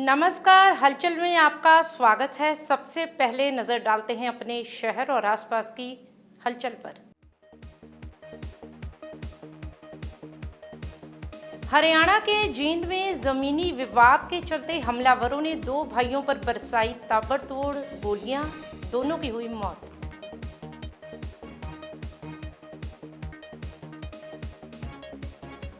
नमस्कार, हलचल में आपका स्वागत है। सबसे पहले नजर डालते हैं अपने शहर और आसपास की हलचल पर। हरियाणा के जींद में जमीनी विवाद के चलते हमलावरों ने दो भाइयों पर बरसाई ताबड़तोड़ गोलियां, दोनों की हुई मौत।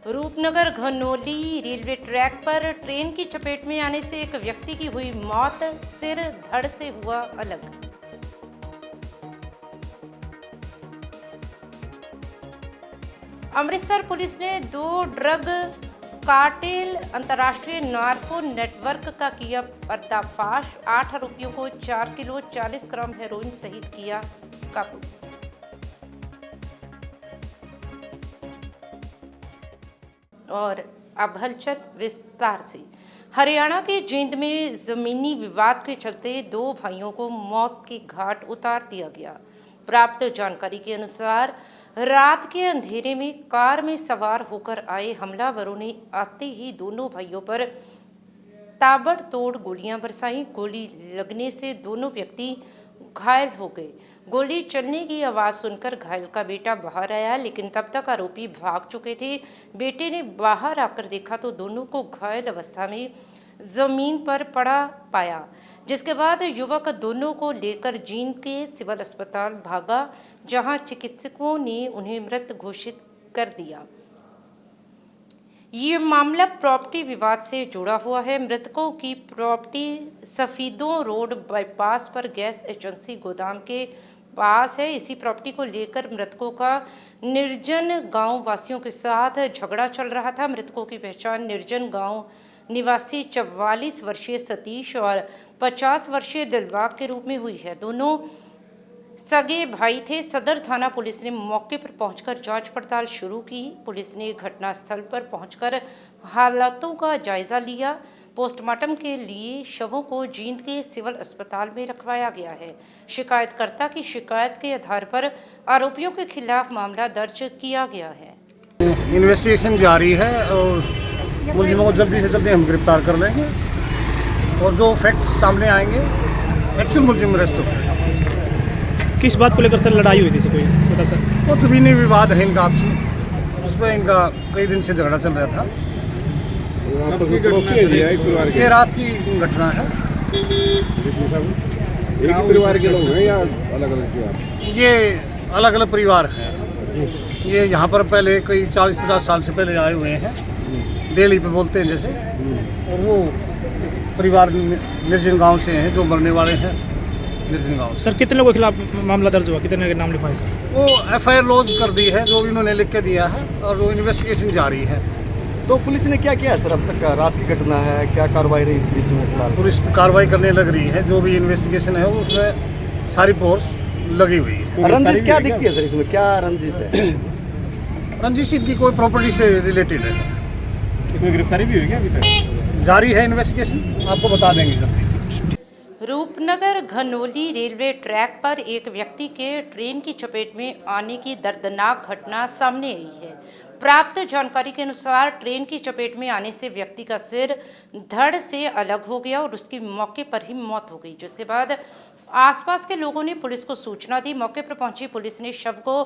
रूपनगर घनौली रेलवे ट्रैक पर ट्रेन की चपेट में आने से एक व्यक्ति की हुई मौत, सिर धड़ से हुआ अलग। अमृतसर पुलिस ने 2 ड्रग कार्टेल अंतर्राष्ट्रीय नार्को नेटवर्क का किया पर्दाफाश। 8 आरोपियों को 4 किलो 40 ग्राम हेरोइन सहित किया काबू। और अब हलचल विस्तार से। हरियाणा के जींद में जमीनी विवाद के चलते 2 भाइयों को मौत के घाट उतार दिया गया। प्राप्त जानकारी के अनुसार रात के अंधेरे में कार में सवार होकर आए हमलावरों ने आते ही दोनों भाइयों पर ताबड़तोड़ गोलियां बरसाई। गोली लगने से दोनों व्यक्ति घायल हो गए। गोली चलने की आवाज़ सुनकर घायल का बेटा बाहर आया, लेकिन तब तक आरोपी भाग चुके थे। बेटे ने बाहर आकर देखा तो दोनों को घायल अवस्था में जमीन पर पड़ा पाया, जिसके बाद युवक दोनों को लेकर जींद के सिविल अस्पताल भागा, जहां चिकित्सकों ने उन्हें मृत घोषित कर दिया। ये मामला प्रॉपर्टी विवाद से जुड़ा हुआ है। मृतकों की प्रॉपर्टी सफीदों रोड बाईपास पर गैस एजेंसी गोदाम के पास है। इसी प्रॉपर्टी को लेकर मृतकों का निर्जन गांव वासियों के साथ झगड़ा चल रहा था। मृतकों की पहचान निर्जन गांव निवासी 44 वर्षीय सतीश और 50 वर्षीय दिलबाग के रूप में हुई है। दोनों सगे भाई थे। सदर थाना पुलिस ने मौके पर पहुंचकर जांच पड़ताल शुरू की। पुलिस ने घटनास्थल पर पहुंचकर हालातों का जायजा लिया। पोस्टमार्टम के लिए शवों को जींद के सिविल अस्पताल में रखवाया गया है। शिकायतकर्ता की शिकायत के आधार पर आरोपियों के खिलाफ मामला दर्ज किया गया है। इन्वेस्टिगेशन जारी है और मुलजिमों को जल्दी से जल्दी हम गिरफ्तार कर लेंगे और जो फैक्ट सामने आएंगे एक्चुअल मुलजिम अरेस्ट होंगे। किस बात को लेकर सर लड़ाई हुई थी सर? कोई पता सर? वो जमीनी विवाद है इनका आपसी, उसमें इनका कई दिन से झगड़ा चल रहा था। ये रात की घटना है। एक ही परिवार के लोग हैं या अलग अलग परिवार? ये अलग अलग परिवार हैं। ये यहाँ पर पहले कई 40-50 साल से पहले आए हुए हैं, दिल्ली पे बोलते हैं जैसे। और वो परिवार निर्जन गाँव से हैं जो मरने वाले हैं निर्जन गाँव। सर कितने लोगों के खिलाफ मामला दर्ज हुआ, कितने के नाम लिखवाए सर? वो FIR लॉन्च कर दी है, जो भी उन्होंने लिख के दिया है, और वो इन्वेस्टिगेशन जारी है। तो पुलिस ने क्या किया सर? अब तक रात की घटना है, क्या कार्रवाई रही इस बीच में? फिलहाल पुलिस कार्रवाई करने लग रही है। जो भी इन्वेस्टिगेशन है उसमें सारी फोर्स लगी हुई है। रंजिश क्या दिखती है सर इसमें? क्या रंजिश है? रंजिश इनकी कोई प्रॉपर्टी से रिलेटेड है। कोई गिरफ्तारी भी हुई क्या अभी तक? जारी है इन्वेस्टिगेशन, आपको बता देंगे जल्दी। रूपनगर घनौली रेलवे ट्रैक पर एक व्यक्ति के ट्रेन की चपेट में आने की दर्दनाक घटना सामने आई है। प्राप्त जानकारी के अनुसार ट्रेन की चपेट में आने से व्यक्ति का सिर धड़ से अलग हो गया और उसकी मौके पर ही मौत हो गई, जिसके बाद आसपास के लोगों ने पुलिस को सूचना दी। मौके पर पहुंची पुलिस ने शव को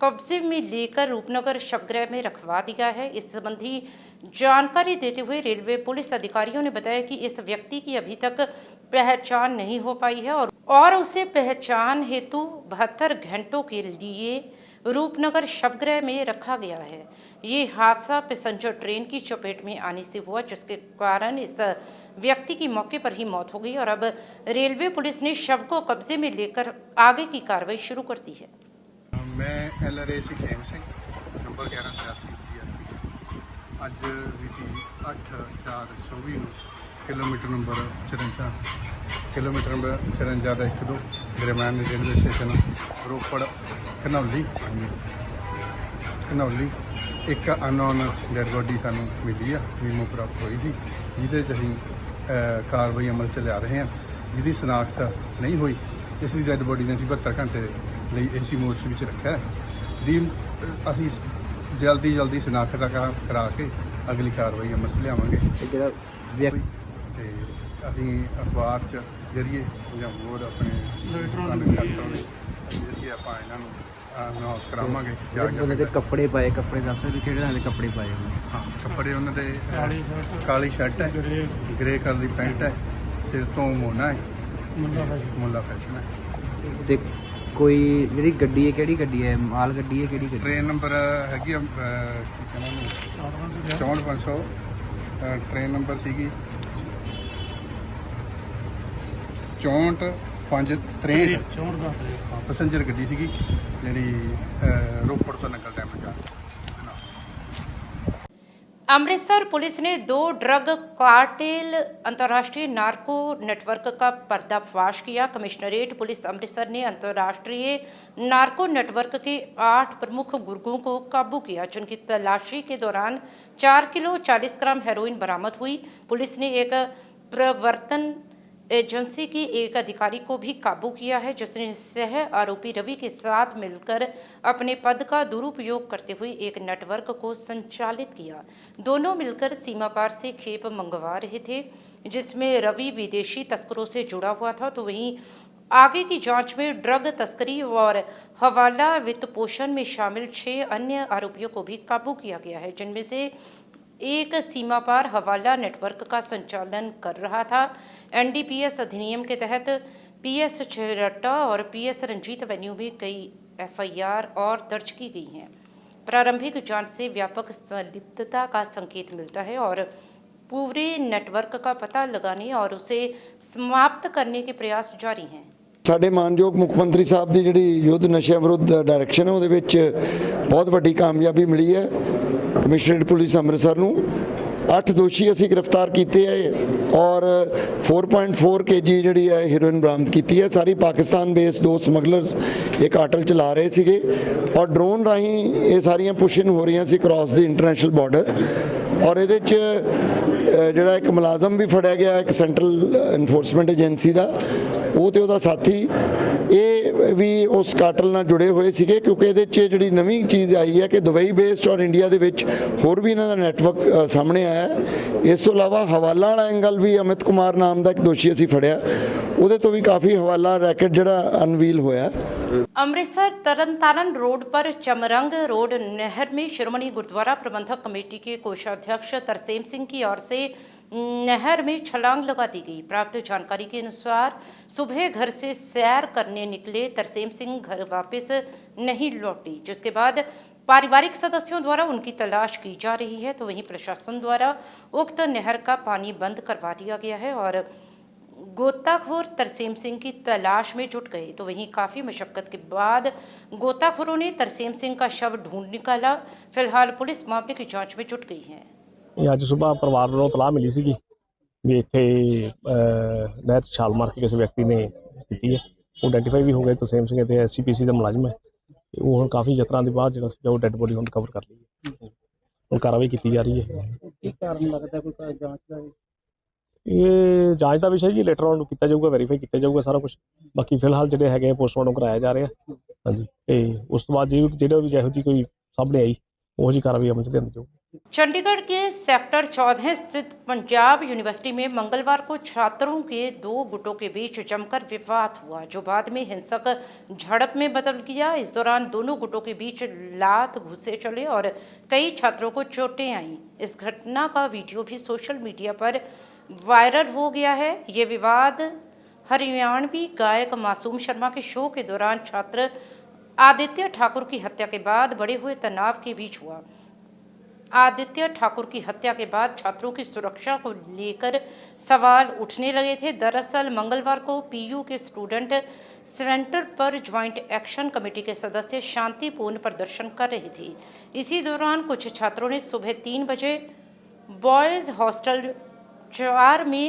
कब्जे में लेकर रूपनगर शवगृह में रखवा दिया है। इस संबंधी जानकारी देते हुए रेलवे पुलिस अधिकारियों ने बताया कि इस व्यक्ति की अभी तक पहचान नहीं हो पाई है और उसे पहचान हेतु 72 घंटों के लिए रूपनगर शवगृह में रखा गया है। ये हादसा पैसेंजर ट्रेन की चपेट में आने से हुआ, जिसके कारण इस व्यक्ति की मौके पर ही मौत हो गई और अब रेलवे पुलिस ने शव को कब्जे में लेकर आगे की कार्रवाई शुरू कर दी है। मैं LRA Khem Singh, number 1183 GRP। ਅੱਜ ਮਿਤੀ 8/4/24 ਨੂੰ ਕਿਲੋਮੀਟਰ ਨੰਬਰ 54 ਦਾ 1-2 ਦਰਮਿਆਨ ਰੇਲਵੇ ਸਟੇਸ਼ਨ ਰੋਪੜ ਘਨੌਲੀ ਇੱਕ ਅਨਨੋਨ ਡੈਡ ਬੋਡੀ ਸਾਨੂੰ ਮਿਲੀ ਆ, ਮੀਮੋ ਪ੍ਰਾਪਤ ਹੋਈ ਸੀ, ਜਿਹਦੇ 'ਚ ਅਸੀਂ ਕਾਰਵਾਈ ਅਮਲ 'ਚ ਲਿਆ ਰਹੇ ਹਾਂ। ਜਿਹਦੀ ਸ਼ਨਾਖਤ ਨਹੀਂ ਹੋਈ, ਇਸ ਦੀ ਡੈਡ ਬੋਡੀ ਨੇ 72 ਘੰਟੇ ਲਈ AC ਮੋਰਚਰੀ ਵਿੱਚ ਰੱਖਿਆ ਦੀ। ਅਸੀਂ ਜਲਦੀ ਸ਼ਨਾਖਤ ਦਾ ਕੰਮ ਕਰਾ ਕੇ ਅਗਲੀ ਕਾਰਵਾਈ ਅਮਲ 'ਚ ਲਿਆਵਾਂਗੇ। ਤੇ ਅਸੀਂ ਅਖਬਾਰ 'ਚ ਜਰੀਏ ਜਾਂ ਹੋਰ ਆਪਣੇ ਇਲੈਕਟ੍ਰੋਨਿਕ ਜਰੀਏ ਆਪਾਂ ਇਹਨਾਂ ਨੂੰ ਅਨਾਉਂਸ ਕਰਾਵਾਂਗੇ ਜਾ ਕੇ ਉਹਨੇ ਤੇ ਕੱਪੜੇ ਪਾਏ, ਕੱਪੜੇ ਦੱਸ ਸਕਦੇ ਕਿਹੜੇ ਤਰ੍ਹਾਂ ਦੇ ਕੱਪੜੇ ਪਾਏ ਉਹਨੇ? ਹਾਂ ਕੱਪੜੇ ਉਹਨਾਂ ਦੇ ਕਾਲੀ ਸ਼ਰਟ ਹੈ, ਗ੍ਰੇ ਕਲਰ ਦੀ ਪੈਂਟ ਹੈ, ਸਿਰ ਤੋਂ ਮੋਨਾ ਹੈ, ਮੁੱਲਾ ਫੈਸ਼ਨ ਹੈ। ਤੇ ਕੋਈ ਜਿਹੜੀ ਗੱਡੀ ਹੈ ਕਿਹੜੀ ਗੱਡੀ ਹੈ? ਮਾਲ ਗੱਡੀ ਹੈ ਕਿਹੜੀ ਗੱਡੀ? ਟ੍ਰੇਨ ਨੰਬਰ ਹੈਗੀ ਆ, ਕੀ ਕਹਿੰਦਾ ਉਹਨੂੰ 64500 ਟ੍ਰੇਨ ਨੰਬਰ ਸੀਗੀ 64563 ਪੈਸੇਂਜਰ ਗੱਡੀ ਸੀਗੀ ਜਿਹੜੀ ਰੋਪੜ ਤੋਂ ਨਕਲ ਡੈਮ ਜਾ ਰਹੀ। अमृतसर पुलिस ने 2 ड्रग कार्टेल अंतर्राष्ट्रीय नार्को नेटवर्क का पर्दाफाश किया। कमिश्नरेट पुलिस अमृतसर ने अंतर्राष्ट्रीय नार्को नेटवर्क के 8 प्रमुख गुर्गों को काबू किया, जिनकी तलाशी के दौरान 4 किलो 40 ग्राम हेरोइन बरामद हुई। पुलिस ने एक प्रवर्तन एजेंसी की एक अधिकारी को भी काबू किया है, जिसने सह आरोपी रवि के साथ मिलकर अपने पद का दुरुपयोग करते हुए एक नेटवर्क को संचालित किया। दोनों मिलकर सीमा पार से खेप मंगवा रहे थे, जिसमें रवि विदेशी तस्करों से जुड़ा हुआ था, तो वहीं आगे की जांच में ड्रग तस्करी और हवाला वित्त पोषण में शामिल 6 अन्य आरोपियों को भी काबू किया गया है, जिनमें से एक सीमा पार हवाला नेटवर्क का संचालन कर रहा था। एनडीपीएस अधिनियम के तहत पीएस छरट्टा और पीएस रंजीत एवेन्यू में कई एफआईआर और दर्ज की गई हैं। प्रारंभिक जांच से व्यापक संलिप्तता का संकेत मिलता है और पूरे नेटवर्क का पता लगाने और उसे समाप्त करने के प्रयास जारी हैं। ਸਾਡੇ ਮਾਨਯੋਗ ਮੁੱਖ ਮੰਤਰੀ ਸਾਹਿਬ ਦੀ ਜਿਹੜੀ ਯੁੱਧ ਨਸ਼ਿਆਂ ਵਿਰੁੱਧ ਡਾਇਰੈਕਸ਼ਨ ਹੈ ਉਹਦੇ ਵਿੱਚ ਬਹੁਤ ਵੱਡੀ ਕਾਮਯਾਬੀ ਮਿਲੀ ਹੈ। ਕਮਿਸ਼ਨਰੇਟ ਪੁਲਿਸ ਅੰਮ੍ਰਿਤਸਰ ਨੂੰ 8 ਦੋਸ਼ੀ ਅਸੀਂ ਗ੍ਰਿਫਤਾਰ ਕੀਤੇ ਹੈ ਔਰ 4.4 kg ਜਿਹੜੀ ਹੈ ਹੀਰੋਇਨ ਬਰਾਮਦ ਕੀਤੀ ਹੈ। ਸਾਰੀ ਪਾਕਿਸਤਾਨ ਬੇਸ 2 ਸਮਗਲਰਸ ਇਹ ਕਾਟਲ ਚਲਾ ਰਹੇ ਸੀਗੇ ਔਰ ਡਰੋਨ ਰਾਹੀਂ ਇਹ ਸਾਰੀਆਂ ਪੁਸ਼ਿੰਗ ਹੋ ਰਹੀਆਂ ਸੀ ਕ੍ਰਾਸ ਦੀ ਇੰਟਰਨੈਸ਼ਨਲ ਬਾਰਡਰ। ਔਰ ਇਹਦੇ 'ਚ ਜਿਹੜਾ ਇੱਕ ਮੁਲਾਜ਼ਮ ਵੀ ਫੜਿਆ ਗਿਆ ਇੱਕ ਸੈਂਟਰਲ ਇਨਫੋਰਸਮੈਂਟ ਏਜੰਸੀ ਦਾ, ਉਹ ਤੇ ਉਹਦਾ ਸਾਥੀ ਇਹ ਵੀ ਉਸ ਕਾਟਲ ਨਾਲ ਜੁੜੇ ਹੋਏ ਸੀਗੇ, ਕਿਉਂਕਿ ਇਹਦੇ 'ਚ ਜਿਹੜੀ ਨਵੀਂ ਚੀਜ਼ ਆਈ ਹੈ ਕਿ ਦੁਬਈ ਬੇਸਡ ਔਰ ਇੰਡੀਆ ਦੇ ਵਿੱਚ ਹੋਰ ਵੀ ਇਹਨਾਂ ਦਾ ਨੈਟਵਰਕ ਸਾਹਮਣੇ ਆਇਆ। ਇਸ ਤੋਂ ਇਲਾਵਾ ਹਵਾਲਾ ਵਾਲਾ ਐਂਗਲ ਵੀ ਅਮਿਤ ਕੁਮਾਰ ਨਾਮ ਦਾ ਇੱਕ ਦੋਸ਼ੀ ਅਸੀਂ ਫੜਿਆ, ਉਹਦੇ ਤੋਂ ਵੀ ਕਾਫੀ ਹਵਾਲਾ ਰੈਕਟ ਜਿਹੜਾ ਅਨਵੀਲ ਹੋਇਆ। अमृतसर तरनतारन रोड पर चमरंग रोड नहर में श्रोमणी गुरुद्वारा प्रबंधक कमेटी के कोषाध्यक्ष तरसेम सिंह की ओर से नहर में छलांग लगा दी गई। प्राप्त जानकारी के अनुसार सुबह घर से सैर करने निकले तरसेम सिंह घर वापस नहीं लौटे, जिसके बाद पारिवारिक सदस्यों द्वारा उनकी तलाश की जा रही है, तो वहीं प्रशासन द्वारा उक्त नहर का पानी बंद करवा दिया गया है और गोताखोर तरसेम सिंह की तलाश में जुट गए। तो वहीं काफ़ी मशक्क़त के बाद गोताखोरों ने तरसेम सिंह का शव ढूंढ निकाला। फिलहाल पुलिस मामले की जांच में जुट गई है। ਅੱਜ ਸਵੇਰ ਪਰਿਵਾਰ ਵੱਲੋਂ ਤਲਾਹ ਮਿਲੀ ਸੀਗੀ ਵੀ ਇੱਥੇ ਨਹਿਰ 'ਚ ਛਾਲ ਮਾਰ ਕੇ ਕਿਸੇ ਵਿਅਕਤੀ ਨੇ ਕੀਤੀ ਹੈ। ਉਹ ਆਇਡੈਂਟੀਫਾਈ ਵੀ ਹੋ ਗਏ। ਤਰਸੇਮ ਸਿੰਘ ਅਤੇ ਐਸਜੀਪੀਸੀ ਦਾ ਮੁਲਾਜ਼ਮ ਹੈ ਤੇ ਉਹ ਹੁਣ ਕਾਫੀ ਯਤਨਾਂ ਦੇ ਬਾਅਦ ਜਿਹੜਾ ਸੀਗਾ ਉਹ ਡੈੱਡ ਬੋਡੀ ਹੁਣ ਕਵਰ ਕਰ ਲਈ ਹੈ। ਹੁਣ ਕਾਰਵਾਈ ਕੀਤੀ ਜਾ ਰਹੀ ਹੈ। ਕੀ ਕਾਰਨ ਲੱਗਦਾ ਕੋਈ ਜਾਂਚ ਦਾ? ਇਹ ਜਾਂਚ ਦਾ ਵਿਸ਼ਾ ਜੀ, ਲੇਟਰ ਔਨ ਕੀਤਾ ਜਾਊਗਾ, ਵੈਰੀਫਾਈ ਕੀਤਾ ਜਾਊਗਾ ਸਾਰਾ ਕੁਝ। ਬਾਕੀ ਫਿਲਹਾਲ ਜਿਹੜੇ ਹੈਗੇ ਪੋਸਟਮਾਰਟਮ ਕਰਾਇਆ ਜਾ ਰਿਹਾ। ਹਾਂਜੀ, ਤੇ ਉਸ ਤੋਂ ਬਾਅਦ ਜਿਹੜਾ ਵੀ ਜਿਹੋ ਜਿਹੀ ਕੋਈ ਸਾਹਮਣੇ ਆਈ ਉਹ ਜਿਹੀ ਕਾਰਵਾਈ ਅਮਲ 'ਚ ਲਿਆਂਦੀ ਜਾਊਗੀ। चंडीगढ़ के सेक्टर 14 स्थित पंजाब यूनिवर्सिटी में मंगलवार को छात्रों के 2 गुटों के बीच जमकर विवाद हुआ, जो बाद में हिंसक झड़प में बदल गया। इस दौरान दोनों गुटों के बीच लात घुसे चले और कई छात्रों को चोटें आईं। इस घटना का वीडियो भी सोशल मीडिया पर वायरल हो गया है। ये विवाद हरियाणवी गायक मासूम शर्मा के शो के दौरान छात्र आदित्य ठाकुर की हत्या के बाद बढ़े हुए तनाव के बीच हुआ। आदित्य ठाकुर की हत्या के बाद छात्रों की सुरक्षा को लेकर सवाल उठने लगे थे। दरअसल मंगलवार को पीयू के स्टूडेंट सेंटर पर ज्वाइंट एक्शन कमेटी के सदस्य शांतिपूर्ण प्रदर्शन कर रहे थे। इसी दौरान कुछ छात्रों ने सुबह 3 बजे बॉयज़ हॉस्टल 4 में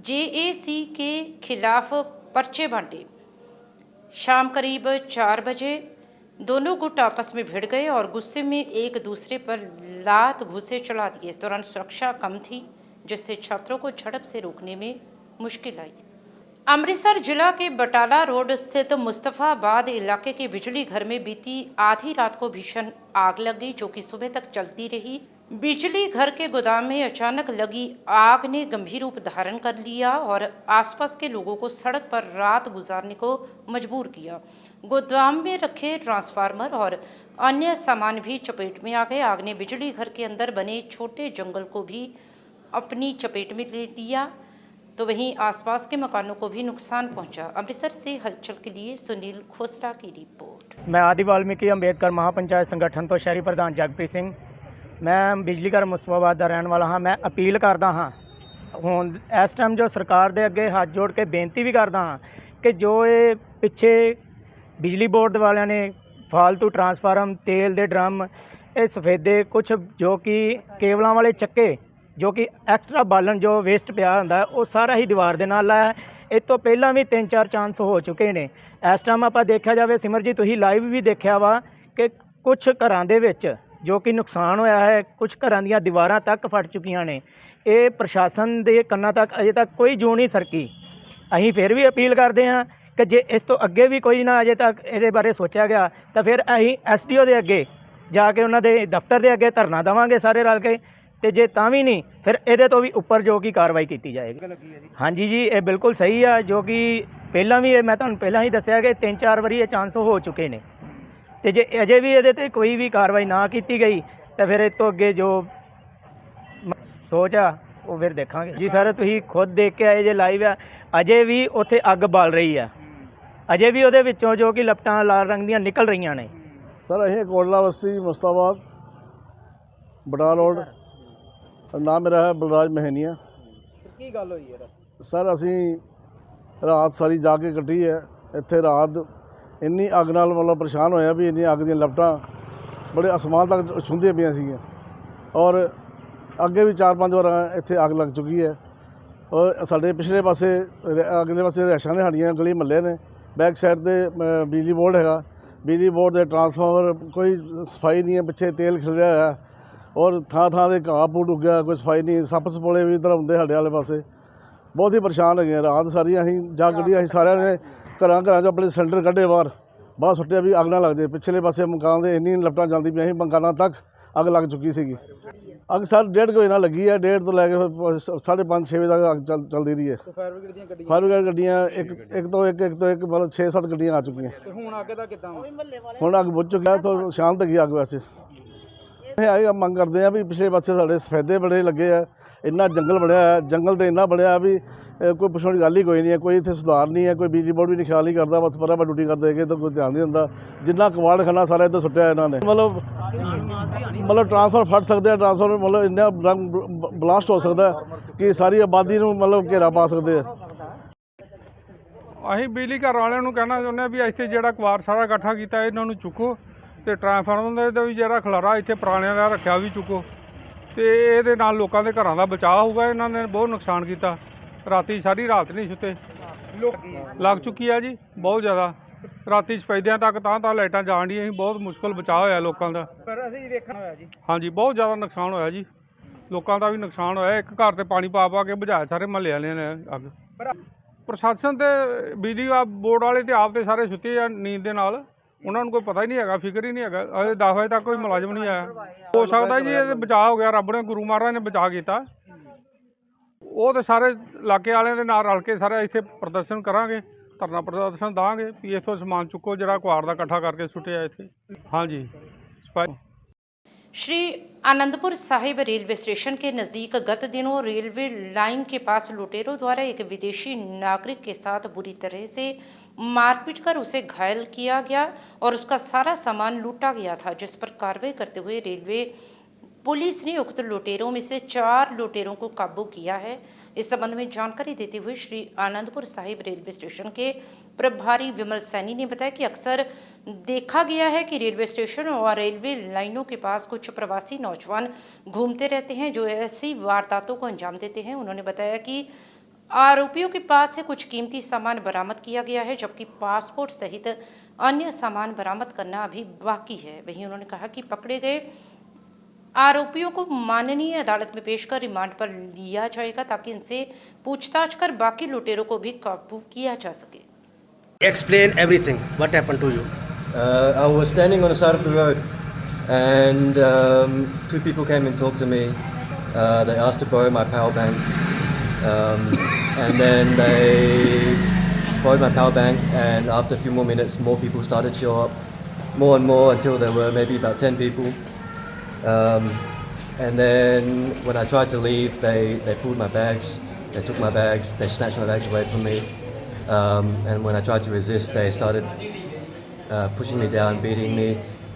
जेएसी के खिलाफ पर्चे बांटे। शाम करीब 4 बजे दोनों गुट आपस में भिड़ गए और गुस्से में एक दूसरे पर लात घुसे चला दिए। इस दौरान सुरक्षा कम थी, जिससे छात्रों को झड़प से रोकने में मुश्किल आई। अमृतसर जिला के बटाला रोड स्थित मुस्तफ़ाबाद इलाके के बिजली घर में बीती आधी रात को भीषण आग लग गई, जो कि सुबह तक चलती रही। बिजली घर के गोदाम में अचानक लगी आग ने गंभीर रूप धारण कर लिया और आसपास के लोगों को सड़क पर रात गुजारने को मजबूर किया। गोदाम में रखे ट्रांसफार्मर और अन्य सामान भी चपेट में आ गए। आग ने बिजली घर के अंदर बने छोटे जंगल को भी अपनी चपेट में ले लिया, तो वहीं आसपास के मकानों को भी नुकसान पहुंचा। अमृतसर से हलचल के लिए सुनील खोसला की रिपोर्ट। मैं आदि वाल्मीकि अंबेडकर महापंचायत संगठन तो शहरी प्रधान जगप्रीत सिंह। मैं बिजली घर मुस्तफाबाद ਦਾ ਰਹਿਣ ਵਾਲਾ ਹਾਂ। ਮੈਂ ਅਪੀਲ ਕਰਦਾ ਹਾਂ ਹੁਣ ਇਸ ਟਾਈਮ ਜੋ ਸਰਕਾਰ ਦੇ ਅੱਗੇ ਹੱਥ ਜੋੜ ਕੇ ਬੇਨਤੀ ਵੀ ਕਰਦਾ ਹਾਂ ਕਿ ਜੋ ਇਹ ਪਿੱਛੇ ਬਿਜਲੀ ਬੋਰਡ ਵਾਲਿਆਂ ਨੇ ਫਾਲਤੂ ਟਰਾਂਸਫਾਰਮ, ਤੇਲ ਦੇ ਡਰਮ, ਇਹ ਸਫੇਦੇ ਕੁਝ ਜੋ ਕਿ ਕੇਬਲਾਂ ਵਾਲੇ ਚੱਕੇ ਜੋ ਕਿ ਐਕਸਟਰਾ ਬਾਲਣ ਜੋ ਵੇਸਟ ਪਿਆ ਹੁੰਦਾ ਉਹ ਸਾਰਾ ਹੀ ਦੀਵਾਰ ਦੇ ਨਾਲ ਲਾਇਆ। ਇਹ ਤੋਂ ਪਹਿਲਾਂ ਵੀ 3-4 ਚਾਂਸ ਹੋ ਚੁੱਕੇ ਨੇ। ਇਸ ਟਾਈਮ ਆਪਾਂ ਦੇਖਿਆ ਜਾਵੇ ਸਿਮਰਜੀਤ, ਤੁਸੀਂ ਲਾਈਵ ਵੀ ਦੇਖਿਆ ਵਾ ਕਿ ਕੁਝ ਘਰਾਂ ਦੇ ਵਿੱਚ ਜੋ ਕਿ ਨੁਕਸਾਨ ਹੋਇਆ ਹੈ, ਕੁਝ ਘਰਾਂ ਦੀਆਂ ਦੀਵਾਰਾਂ ਤੱਕ ਫਟ ਚੁੱਕੀਆਂ ਨੇ। ਇਹ ਪ੍ਰਸ਼ਾਸਨ ਦੇ ਕੰਨਾਂ ਤੱਕ ਅਜੇ ਤੱਕ ਕੋਈ ਜੂੰ ਨਹੀਂ ਸਰਕੀ। ਅਸੀਂ ਫਿਰ ਵੀ ਅਪੀਲ ਕਰਦੇ ਹਾਂ ਕਿ ਜੇ ਇਸ ਤੋਂ ਅੱਗੇ ਵੀ ਕੋਈ ਨਾ ਅਜੇ ਤੱਕ ਇਹਦੇ ਬਾਰੇ ਸੋਚਿਆ ਗਿਆ ਤਾਂ ਫਿਰ ਅਸੀਂ SDO ਦੇ ਅੱਗੇ ਜਾ ਕੇ ਉਹਨਾਂ ਦੇ ਦਫ਼ਤਰ ਦੇ ਅੱਗੇ ਧਰਨਾ ਦੇਵਾਂਗੇ ਸਾਰੇ ਰਲ ਕੇ, ਤੇ ਜੇ ਤਾਂ ਵੀ ਨਹੀਂ ਫਿਰ ਇਹਦੇ ਤੋਂ ਵੀ ਉੱਪਰ ਜੋ ਕਿ ਕਾਰਵਾਈ ਕੀਤੀ ਜਾਏਗੀ। ਹਾਂਜੀ ਜੀ, ਇਹ ਬਿਲਕੁਲ ਸਹੀ ਆ। ਜੋ ਕਿ ਪਹਿਲਾਂ ਵੀ ਮੈਂ ਤੁਹਾਨੂੰ ਪਹਿਲਾਂ ਹੀ ਦੱਸਿਆ ਕਿ 3-4 ਵਾਰੀ ਇਹ ਚਾਂਸ ਹੋ ਚੁੱਕੇ ਨੇ, ਤੇ ਜੇ ਅਜੇ ਵੀ ਇਹਦੇ ਤੇ ਕੋਈ ਵੀ ਕਾਰਵਾਈ ਨਾ ਕੀਤੀ ਗਈ ਤਾਂ ਫਿਰ ਇਹ ਤੋਂ ਅੱਗੇ ਜੋ ਸੋਚ ਆ ਉਹ ਫਿਰ ਦੇਖਾਂਗੇ ਜੀ। ਸਰ ਤੁਸੀਂ ਖੁਦ ਦੇਖ ਕੇ ਆਏ ਜੇ ਲਾਈਵ ਆ, ਅਜੇ ਵੀ ਉੱਥੇ ਅੱਗ ਬਲ ਰਹੀ ਆ, ਅਜੇ ਵੀ ਉਹਦੇ ਵਿੱਚੋਂ ਜੋ ਕਿ ਲਪਟਾਂ ਲਾਲ ਰੰਗ ਦੀਆਂ ਨਿਕਲ ਰਹੀਆਂ ਨੇ। ਸਰ ਅਸੀਂ ਕੋਟਲਾ ਬਸਤੀ ਮੁਸਤਾਬਾਦ ਬਟਾ ਰੋਡ, ਨਾਮ ਮੇਰਾ ਹੈ ਬਲਰਾਜ ਮਹਿਨੀਆ। ਕੀ ਗੱਲ ਹੋਈ ਯਾਰ? ਸਰ ਅਸੀਂ ਰਾਤ ਸਾਰੀ ਜਾ ਕੇ ਕੱਢੀ ਹੈ ਇੱਥੇ। ਰਾਤ ਇੰਨੀ ਅੱਗ ਨਾਲ ਮਤਲਬ ਪਰੇਸ਼ਾਨ ਹੋਇਆ ਵੀ ਇੰਨੀ ਅੱਗ ਦੀਆਂ ਲਪਟਾਂ ਬੜੇ ਅਸਮਾਨ ਤੱਕ ਛੁੰਦੀਆਂ ਪਈਆਂ ਸੀਗੀਆਂ, ਔਰ ਅੱਗੇ ਵੀ 4-5 ਵਾਰ ਇੱਥੇ ਅੱਗ ਲੱਗ ਚੁੱਕੀ ਹੈ। ਔਰ ਸਾਡੇ ਪਿਛਲੇ ਪਾਸੇ ਅਗਲੇ ਪਾਸੇ ਰਿਹਾਇਸ਼ਾਂ ਨੇ, ਸਾਡੀਆਂ ਗਲੀ ਮਹੱਲੇ ਨੇ, ਬੈਕ ਸਾਈਡ 'ਤੇ ਬਿਜਲੀ ਬੋਰਡ ਹੈਗਾ। ਬਿਜਲੀ ਬੋਰਡ ਦੇ ਟਰਾਂਸਫਾਰਮਰ ਕੋਈ ਸਫਾਈ ਨਹੀਂ ਹੈ, ਪਿੱਛੇ ਤੇਲ ਖਿਲਰਿਆ ਹੋਇਆ, ਔਰ ਥਾਂ ਦੇ ਘਾਹ ਪੂਟ ਉੱਗਿਆ, ਕੋਈ ਸਫਾਈ ਨਹੀਂ। ਸੱਪ ਸਪੋਲੇ ਵੀ ਇੱਧਰ ਹੁੰਦੇ ਸਾਡੇ ਵਾਲੇ ਪਾਸੇ। ਬਹੁਤ ਹੀ ਪਰੇਸ਼ਾਨ ਹੈਗੇ। ਰਾਤ ਸਾਰੀ ਅਸੀਂ ਜਾ ਕੱਢੀ। ਅਸੀਂ ਸਾਰਿਆਂ ਨੇ ਘਰਾਂ 'ਚ ਆਪਣੇ ਸਿਲੰਡਰ ਕੱਢੇ ਬਾਹਰ ਸੁੱਟਿਆ ਵੀ ਅੱਗ ਨਾ ਲੱਗ ਜਾਏ। ਪਿਛਲੇ ਪਾਸੇ ਮਕਾਨ ਦੇ ਇੰਨੀ ਲਪਟਾਂ ਚੱਲਦੀ ਪਈਆਂ ਸੀ, ਮਕਾਨਾਂ ਤੱਕ ਅੱਗ ਲੱਗ ਚੁੱਕੀ ਸੀਗੀ। ਅੱਗ ਸਰ 1:30 ਵਜੇ ਨਾਲ ਲੱਗੀ ਹੈ। 1:30 ਤੋਂ ਲੈ ਕੇ 5:30-6 ਵਜੇ ਤੱਕ ਅੱਗ ਚੱਲਦੀ ਰਹੀ ਹੈ। ਫਾਇਰ ਬ੍ਰਿਗੇਡ ਗੱਡੀਆਂ ਇੱਕ ਤੋਂ ਇੱਕ ਮਤਲਬ 6-7 ਗੱਡੀਆਂ ਆ ਚੁੱਕੀਆਂ। ਹੁਣ ਅੱਗ ਦਾ ਕਿੱਦਾਂ? ਹੁਣ ਅੱਗ ਬੁੱਝ ਚੁੱਕੀ ਹੈ, ਤਾਂ ਸ਼ਾਂਤ ਹੈਗੀ ਅੱਗ। ਵੈਸੇ ਇਹ ਆਏ ਮੰਗ ਕਰਦੇ ਆ ਵੀ ਪਿਛਲੇ ਪਾਸੇ ਸਾਡੇ ਸਫੈਦੇ ਬੜੇ ਲੱਗੇ ਆ, ਇੰਨਾ ਜੰਗਲ ਬਣਿਆ ਹੈ, ਜੰਗਲ ਤੇ ਇੰਨਾ ਬਣਿਆ ਵੀ ਕੋਈ ਪੁੱਛਣ ਦੀ ਗੱਲ ਹੀ ਕੋਈ ਨਹੀਂ ਹੈ। ਕੋਈ ਇੱਥੇ ਸੁਧਾਰ ਨਹੀਂ ਹੈ, ਕੋਈ ਬਿਜਲੀ ਬੋਰਡ ਵੀ ਨਹੀਂ ਖਿਆਲ ਨਹੀਂ ਕਰਦਾ, ਬਸ ਬਰਾਬਰ ਡਿਊਟੀ ਕਰਦੇ ਹੈਗੇ, ਤਾਂ ਕੋਈ ਧਿਆਨ ਨਹੀਂ ਦਿੰਦਾ। ਜਿੰਨਾ ਕਬਾੜਖਾਨਾ ਸਾਰਾ ਇੱਧਰ ਸੁੱਟਿਆ ਇਹਨਾਂ ਨੇ। ਮਤਲਬ ਟਰਾਂਸਫਰ ਫਟ ਸਕਦੇ ਆ, ਟਰਾਂਸਫਰ ਮਤਲਬ ਇੰਨਾ ਬਲਾਸਟ ਹੋ ਸਕਦਾ ਕਿ ਸਾਰੀ ਆਬਾਦੀ ਨੂੰ ਮਤਲਬ ਘੇਰਾ ਪਾ ਸਕਦੇ ਆ। ਅਸੀਂ ਬਿਜਲੀ ਘਰ ਵਾਲਿਆਂ ਨੂੰ ਕਹਿਣਾ ਚਾਹੁੰਦੇ ਹਾਂ ਵੀ ਇੱਥੇ ਜਿਹੜਾ ਕਬਾੜ ਸਾਰਾ ਇਕੱਠਾ ਕੀਤਾ ਇਹਨਾਂ ਨੂੰ ਚੁੱਕੋ, ਤੇ ਟਰਾਂਸਫਾਰਮਰ ਦਾ ਵੀ ਜਿਹੜਾ ਖਲਾਰਾ ਇੱਥੇ ਪੁਰਾਣਿਆਂ ਦਾ ਰੱਖਿਆ ਵੀ ਚੁੱਕੋ, ਤੇ ਇਹਦੇ ਨਾਲ ਲੋਕਾਂ ਦੇ ਘਰਾਂ ਦਾ ਬਚਾਅ ਹੋਊਗਾ। ਇਹਨਾਂ ਨੇ ਬਹੁਤ ਨੁਕਸਾਨ ਕੀਤਾ, ਰਾਤੀ ਸਾਰੀ ਰਾਤ ਨਹੀਂ ਸੁੱਤੇ। ਲੱਗ ਚੁੱਕੀ ਆ ਜੀ ਬਹੁਤ ਜ਼ਿਆਦਾ। ਰਾਤੀ ਸਫੈਦਿਆਂ ਤੱਕ ਤਾਂ ਲਾਈਟਾਂ ਜਾਣ ਡੀਆਂ ਸੀ। ਬਹੁਤ ਮੁਸ਼ਕਲ ਬਚਾਅ ਹੋਇਆ ਲੋਕਾਂ ਦਾ। ਪਰ ਅਸੀਂ ਵੇਖਣਾ ਹੋਇਆ ਜੀ। ਹਾਂਜੀ, ਬਹੁਤ ਜ਼ਿਆਦਾ ਨੁਕਸਾਨ ਹੋਇਆ ਜੀ, ਲੋਕਾਂ ਦਾ ਵੀ ਨੁਕਸਾਨ ਹੋਇਆ। ਇੱਕ ਘਰ ਤੇ ਪਾਣੀ ਪਾ ਕੇ ਬੁਝਾਇਆ ਸਾਰੇ ਮਹੱਲੇ ਵਾਲਿਆਂ ਨੇ ਅੱਗ। ਪ੍ਰਸ਼ਾਸਨ ਤੇ ਬਿਜਲੀ ਬੋਰਡ ਵਾਲੇ ਤੇ ਆਪ ਤੇ ਸਾਰੇ ਸੁੱਤੇ ਆ ਨੀਂਦ ਦੇ ਨਾਲ। ਉਹਨਾਂ ਨੂੰ ਕੋਈ ਪਤਾ ਹੀ ਨਹੀਂ ਹੈਗਾ, ਫਿਕਰ ਹੀ ਨਹੀਂ ਹੈਗਾ। ਅਜੇ 10 ਵਜੇ ਤੱਕ ਕੋਈ ਮੁਲਾਜ਼ਮ ਨਹੀਂ ਆਇਆ। ਹੋ ਸਕਦਾ ਜੀ ਇਹ ਬਚਾਅ ਹੋ ਗਿਆ, ਰੱਬ ਨੇ, ਗੁਰੂ ਮਹਾਰਾਜ ਨੇ ਬਚਾਅ ਕੀਤਾ। ਉਹ ਤੇ ਸਾਰੇ ਇਲਾਕੇ ਵਾਲਿਆਂ ਦੇ ਨਾਲ ਰਲ ਕੇ ਸਾਰੇ ਇੱਥੇ ਪ੍ਰਦਰਸ਼ਨ ਕਰਾਂਗੇ, ਧਰਨਾ ਪ੍ਰਦਰਸ਼ਨ ਦਾਂਗੇ ਵੀ ਇੱਥੋਂ ਸਮਾਨ ਚੁੱਕੋ ਜਿਹੜਾ ਕੁਆੜ ਦਾ ਇਕੱਠਾ ਕਰਕੇ ਸੁੱਟਿਆ ਇੱਥੇ। ਹਾਂਜੀ। श्री आनंदपुर साहिब रेलवे स्टेशन के नज़दीक गत दिनों रेलवे लाइन के पास लुटेरों द्वारा एक विदेशी नागरिक के साथ बुरी तरह से मारपीट कर उसे घायल किया गया और उसका सारा सामान लूटा गया था, जिस पर कार्रवाई करते हुए रेलवे पुलिस ने उक्त लुटेरों में से 4 लुटेरों को काबू किया है। इस संबंध में जानकारी देते हुए श्री आनंदपुर साहिब रेलवे स्टेशन के प्रभारी विमल सैनी ने बताया कि अक्सर देखा गया है कि रेलवे स्टेशन और रेलवे लाइनों के पास कुछ प्रवासी नौजवान घूमते रहते हैं जो ऐसी वारदातों को अंजाम देते हैं। उन्होंने बताया कि आरोपियों के पास से कुछ कीमती सामान बरामद किया गया है, जबकि पासपोर्ट सहित अन्य सामान बरामद करना अभी बाकी है। वहीं उन्होंने कहा कि पकड़े गए आरोपियों को माननीय अदालत में पेश कर रिमांड पर लिया जाएगा ताकि इनसे पूछताछ कर बाकी लुटेरों को भी काबू किया जा सके। Explain everything. What happened to you? I was standing on a side of the road and two people came and talked to me. They asked to borrow my power bank, and then they borrowed my power bank, and after a few more minutes, more people started to show up, more and more, until there were maybe about 10 people. And then when I tried to leave, they pulled my bags, they took my bags, they snatched my bags away from me. And when I tried to resist, they started pushing me down, beating me,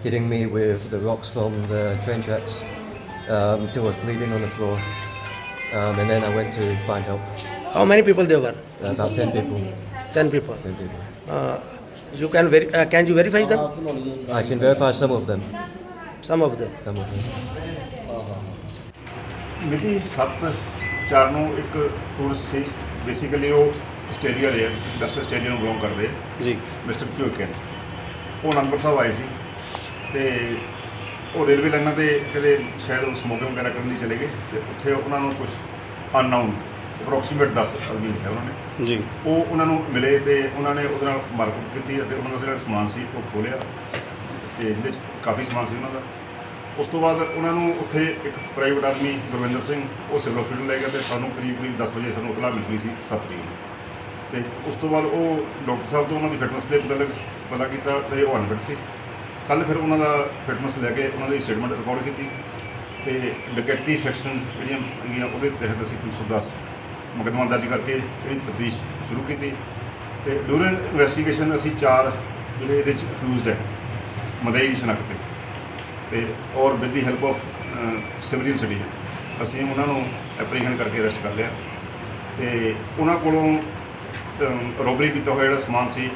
hitting me with the rocks from the train tracks until I was bleeding on the floor. And then I went to find help. How many people there were? About 10 people. 10 people. 10 people. Can you verify them? I can verify some of them. Some of them. Some of them. ਮਿਤੀ 7/4 ਨੂੰ ਇੱਕ tourist ਸੀ, basically ਉਹ Australia ਦੇ West Australia ਨੂੰ belong ਕਰਦੇ ਜੀ, mister ਕਿਊਕਨ। ਉਹ ਅਨੰਦਪੁਰ ਸਾਹਿਬ ਆਏ ਸੀ ਤੇ ਉਹ ਰੇਲਵੇ ਲਾਈਨਾਂ 'ਤੇ ਕਿਤੇ ਸ਼ਾਇਦ ਉਹ ਸਮੋਕਿੰਗ ਵਗੈਰਾ ਕਰਨ ਲਈ ਚਲੇ ਗਏ ਤੇ ਉੱਥੇ ਉਹਨਾਂ ਨੂੰ ਕੁਝ ਅਨਨਾਊਨ ਅਪਰੋਕਸੀਮੇਟ 10 ਆਦਮੀ ਲਿਖਿਆ ਉਹਨਾਂ ਨੇ ਜੀ। ਉਹ ਉਹਨਾਂ ਨੂੰ ਮਿਲੇ ਤੇ ਉਹਨਾਂ ਨੇ ਉਹਦੇ ਨਾਲ ਮਾਰਕੁੱਟ ਕੀਤੀ ਅਤੇ ਉਹਨਾਂ ਦਾ ਜਿਹੜਾ ਸਮਾਨ ਸੀ ਉਹ ਖੋਲ੍ਹਿਆ ਤੇ ਜਿਹਦੇ 'ਚ ਕਾਫੀ ਸਮਾਨ ਸੀ ਉਹਨਾਂ ਦਾ। ਉਸ ਤੋਂ ਬਾਅਦ ਉਹਨਾਂ ਨੂੰ ਉੱਥੇ ਇੱਕ ਪ੍ਰਾਈਵੇਟ ਆਦਮੀ ਗੁਰਵਿੰਦਰ ਸਿੰਘ ਉਹ ਸਿਵਲ ਹਸਪੀਟਲ ਲੈ ਗਿਆ ਅਤੇ ਸਾਨੂੰ ਕਰੀਬ 10 ਵਜੇ ਸਾਨੂੰ ਇਤਲਾਹ ਮਿਲ ਗਈ ਸੀ 7 ਤਰੀਕ ਨੂੰ। ਅਤੇ ਉਸ ਤੋਂ ਬਾਅਦ ਉਹ ਡਾਕਟਰ ਸਾਹਿਬ ਤੋਂ ਉਹਨਾਂ ਦੀ ਫਿਟਨੈਸ ਦੇ ਮੁਤਲਕ ਪਤਾ ਕੀਤਾ ਅਤੇ ਉਹ ਅਨਫਿਟ ਸੀ। ਕੱਲ੍ਹ ਫਿਰ ਉਹਨਾਂ ਦਾ ਫਿਟਨੈਸ ਲੈ ਕੇ ਉਹਨਾਂ ਦੀ ਸਟੇਟਮੈਂਟ ਰਿਕਾਰਡ ਕੀਤੀ ਅਤੇ ਡਕੈਤੀ ਸੈਕਸ਼ਨ ਜਿਹੜੀਆਂ ਹੈਗੀਆਂ ਉਹਦੇ ਤਹਿਤ ਅਸੀਂ 310 ਮੁਕੱਦਮਾ ਦਰਜ ਕਰਕੇ ਇਹਦੀ ਤਫਤੀਸ਼ ਸ਼ੁਰੂ ਕੀਤੀ ਅਤੇ ਡਿਊਰਿੰਗ ਇਨਵੈਸਟੀਗੇਸ਼ਨ ਅਸੀਂ 4 ਜਿਹੜੇ ਇਹਦੇ 'ਚ ਅਕਿਊਜ਼ਡ ਹੈ ਮਦਈ ਦੀ ਸ਼ਨਾਖਤ ਤੇ ਔਰ with the help of civilian citizen ਅਸੀਂ ਉਹਨਾਂ ਨੂੰ ਐਪਰੀਹੈਂਡ ਕਰਕੇ ਅਰੈਸਟ ਕਰ ਲਿਆ ਅਤੇ ਉਹਨਾਂ ਕੋਲੋਂ ਰੋਬਰੀ ਕੀਤਾ ਹੋਇਆ ਜਿਹੜਾ ਸਮਾਨ ਸੀ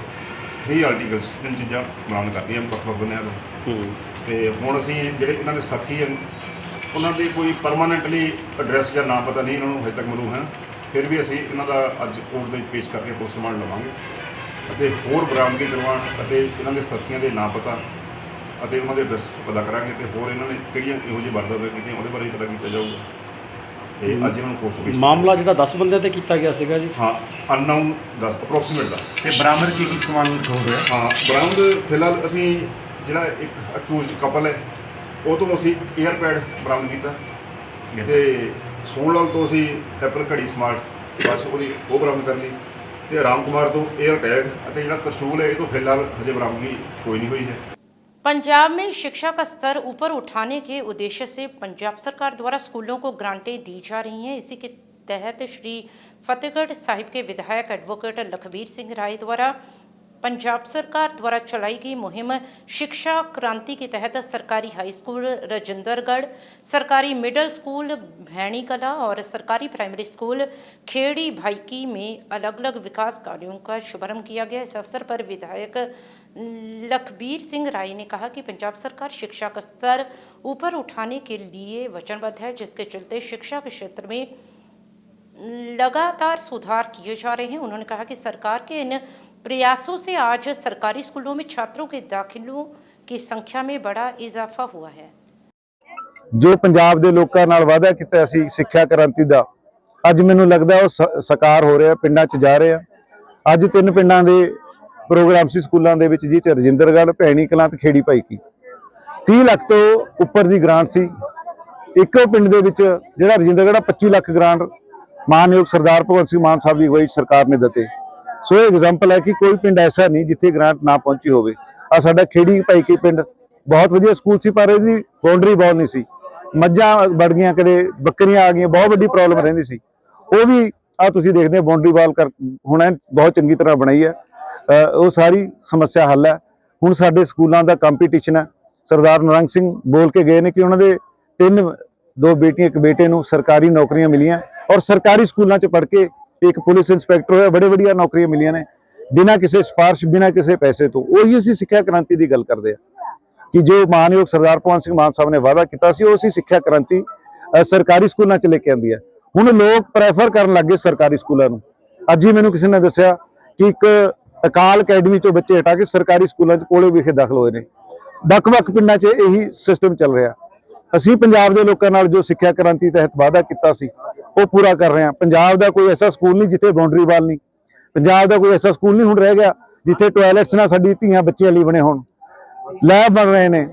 3 ਆਰਟੀਕਲਸ 3 ਚੀਜ਼ਾਂ ਬਰਾਮਦ ਕਰਤੀਆਂ ਵੱਖ-ਵੱਖ ਬੰਨਿਆਂ ਤੋਂ। ਅਤੇ ਹੁਣ ਅਸੀਂ ਜਿਹੜੇ ਇਹਨਾਂ ਦੇ ਸਾਥੀ ਹਨ ਉਹਨਾਂ ਦੇ ਕੋਈ ਪਰਮਾਨੈਂਟਲੀ ਐਡਰੈਸ ਜਾਂ ਨਾਮ ਪਤਾ ਨਹੀਂ ਇਹਨਾਂ ਨੂੰ ਹਜੇ ਤੱਕ ਮਿਲੂ ਹੈ, ਫਿਰ ਵੀ ਅਸੀਂ ਇਹਨਾਂ ਦਾ ਅੱਜ ਕੋਰਟ ਦੇ ਵਿੱਚ ਪੇਸ਼ ਕਰਕੇ ਪੋਸਟ ਰਿਮਾਂਡ ਲਵਾਂਗੇ ਅਤੇ ਹੋਰ ਬਰਾਮਦਗੀ ਕਰਵਾਉਣ ਅਤੇ ਇਹਨਾਂ ਦੇ ਸਾਥੀਆਂ ਦੇ ਨਾਮ ਪਤਾ ਅਤੇ ਉਹਨਾਂ ਦੇ ਐਡਰੈਸ ਪਤਾ ਕਰਾਂਗੇ ਅਤੇ ਹੋਰ ਇਹਨਾਂ ਨੇ ਕਿਹੜੀਆਂ ਇਹੋ ਜਿਹੀ ਵਾਰਦਾਤਾਂ ਕੀਤੀਆਂ ਉਹਦੇ ਬਾਰੇ ਵੀ ਪਤਾ ਕੀਤਾ ਜਾਊਗਾ। ਅਤੇ ਅੱਜ ਇਹਨਾਂ ਨੂੰ ਕੋਰਟ 'ਚ ਪੇਸ਼ ਮਾਮਲਾ ਜਿਹੜਾ 10 ਬੰਦਿਆਂ ਤੇ ਕੀਤਾ ਗਿਆ ਸੀਗਾ ਜੀ। ਹਾਂ, ਅਨਨਾਊਨ 10 ਅਪਰੋਕਸੀਮੇਟ 10। ਤੇ ਬਰਾਮਦ ਕੀ ਸਮਾਨ ਹੋ ਰਿਹਾ? ਹਾਂ, ਬਰਾਮਦ ਫਿਲਹਾਲ ਅਸੀਂ ਜਿਹੜਾ ਇੱਕ ਅਕਿਊਜ਼ਡ ਕਪਲ ਹੈ ਉਹ ਤੋਂ ਅਸੀਂ ਏਅਰਪੈਡ ਬਰਾਮਦ ਕੀਤਾ ਅਤੇ ਸੋਹਣ ਲਾਲ ਤੋਂ ਅਸੀਂ ਐਪਲ ਘੜੀ ਸਮਾਰਟ ਵਾਚ ਉਹਦੀ ਉਹ ਬਰਾਮਦ ਕਰ ਲਈ ਅਤੇ ਰਾਮ ਕੁਮਾਰ ਤੋਂ ਏਅਰ ਟੈਗ ਅਤੇ ਜਿਹੜਾ ਤਰਸ਼ੂਲ ਹੈ ਇਹ ਤੋਂ ਫਿਲਹਾਲ ਹਜੇ ਬਰਾਮਦਗੀ ਕੋਈ ਨਹੀਂ ਹੋਈ है। पंजाब में शिक्षा का स्तर ऊपर उठाने के उद्देश्य से पंजाब सरकार द्वारा स्कूलों को ग्रांटें दी जा रही हैं। इसी के तहत श्री फतेहगढ़ साहिब के विधायक एडवोकेट लखबीर सिंह राय द्वारा पंजाब सरकार द्वारा चलाई गई मुहिम शिक्षा क्रांति के तहत सरकारी हाई स्कूल रजिंदरगढ़, सरकारी मिडिल स्कूल भैणी कला और सरकारी प्राइमरी स्कूल खेड़ी भाईकी में अलग अलग विकास कार्यों का शुभारंभ किया गया। इस अवसर पर विधायक लखबीर सिंह राय ने कहा कि पंजाब सरकार शिक्षा का स्तर ऊपर उठाने के लिए वचनबद्ध है, जिसके चलते शिक्षा के क्षेत्र में लगातार सुधार किए जा रहे हैं। उन्होंने कहा कि सरकार के इन प्रयासों से आज सरकारी स्कूलों में छात्रों के दाखिलों की संख्या में बड़ा इजाफा हुआ है। जो पंजाब के लोगों नाल वादा किया सी सिक्ख्या क्रांति का अज मैनूं लगदा वो साकार हो रहा, पिंडां च जा रहे हैं। अज 3 पिंडां दे प्रोग्राम सी स्कूलों के जी रजिंदरगढ़, भैणी कलां ते खेड़ी भाईकी 30 लाख तो उपर की ग्रांट सी। एक पिंड दे विच जिहड़ा रजिंदरगढ़ 25 लाख ग्रांट मानयोग सरदार भगवंत सिंह मान साहब की अगवाई सरकार ने दिते। सो ये एग्जाम्पल है कि कोई पिंड ऐसा नहीं जिथे ग्रांट ना पहुंची होवे। आ साडा खेड़ी भाईकी पिंड बहुत वधिया स्कूल सी पर इहदी बाउंडरी बहुत नहीं सी, मझां बड़ गईयां, कदे बकरियां आ गईयां, बहुत वड्डी प्रॉब्लम रहिंदी सी। वो भी आ तुसीं देखदे बाउंडरी वाल कर हुण बहुत चंगी तरह बनाई है, वो सारी समस्या हल है। हुण साडे स्कूलों का कंपीटीशन है। सरदार नरंग सिंह बोल के गए ने कि उन्होंने 2 बेटियां 1 बेटे नूं सरकारी नौकरियां मिलियां और सरकारी स्कूलों च पढ़ के एक पुलिस इंस्पैक्टर होया, बड़े वड्डियां नौकरियां मिलियां ने बिना किसी सिफारिश, बिना किसी पैसे तो। उही असीं सिक्ख्या क्रांति की गल करते हैं कि जो मानयोग सरदार भगवंत सिंह मान साहब ने वादा किया सी, वो असीं सिक्ख्या क्रांति सरकारी स्कूलों च लेके आंदी है। हुण लोग प्रैफर करन लग गए सरकारी स्कूलों नूं। अज ही मैनूं किसी ने दस्सिया कि एक अकाल अकैडमी तो बच्चे हटा के सरकारी स्कूलों च कोले विखे दाखल होए ने। ਵੱਖ-ਵੱਖ पिंडां च यही सिस्टम चल रहा। असीं पंजाब के लोगों नाल जो सिक्ख्या क्रांति तहत वादा किया सी वो पूरा कर रहे हैं। पंजाब का कोई ऐसा स्कूल नहीं जिथे बाउंडरी वाल नहीं, पंजाब का कोई ऐसा स्कूल नहीं हुण रह गया जिथे टॉयलेट्स ना साडी धीआं बच्चियां लई बने होण। लैब बन रहे हैं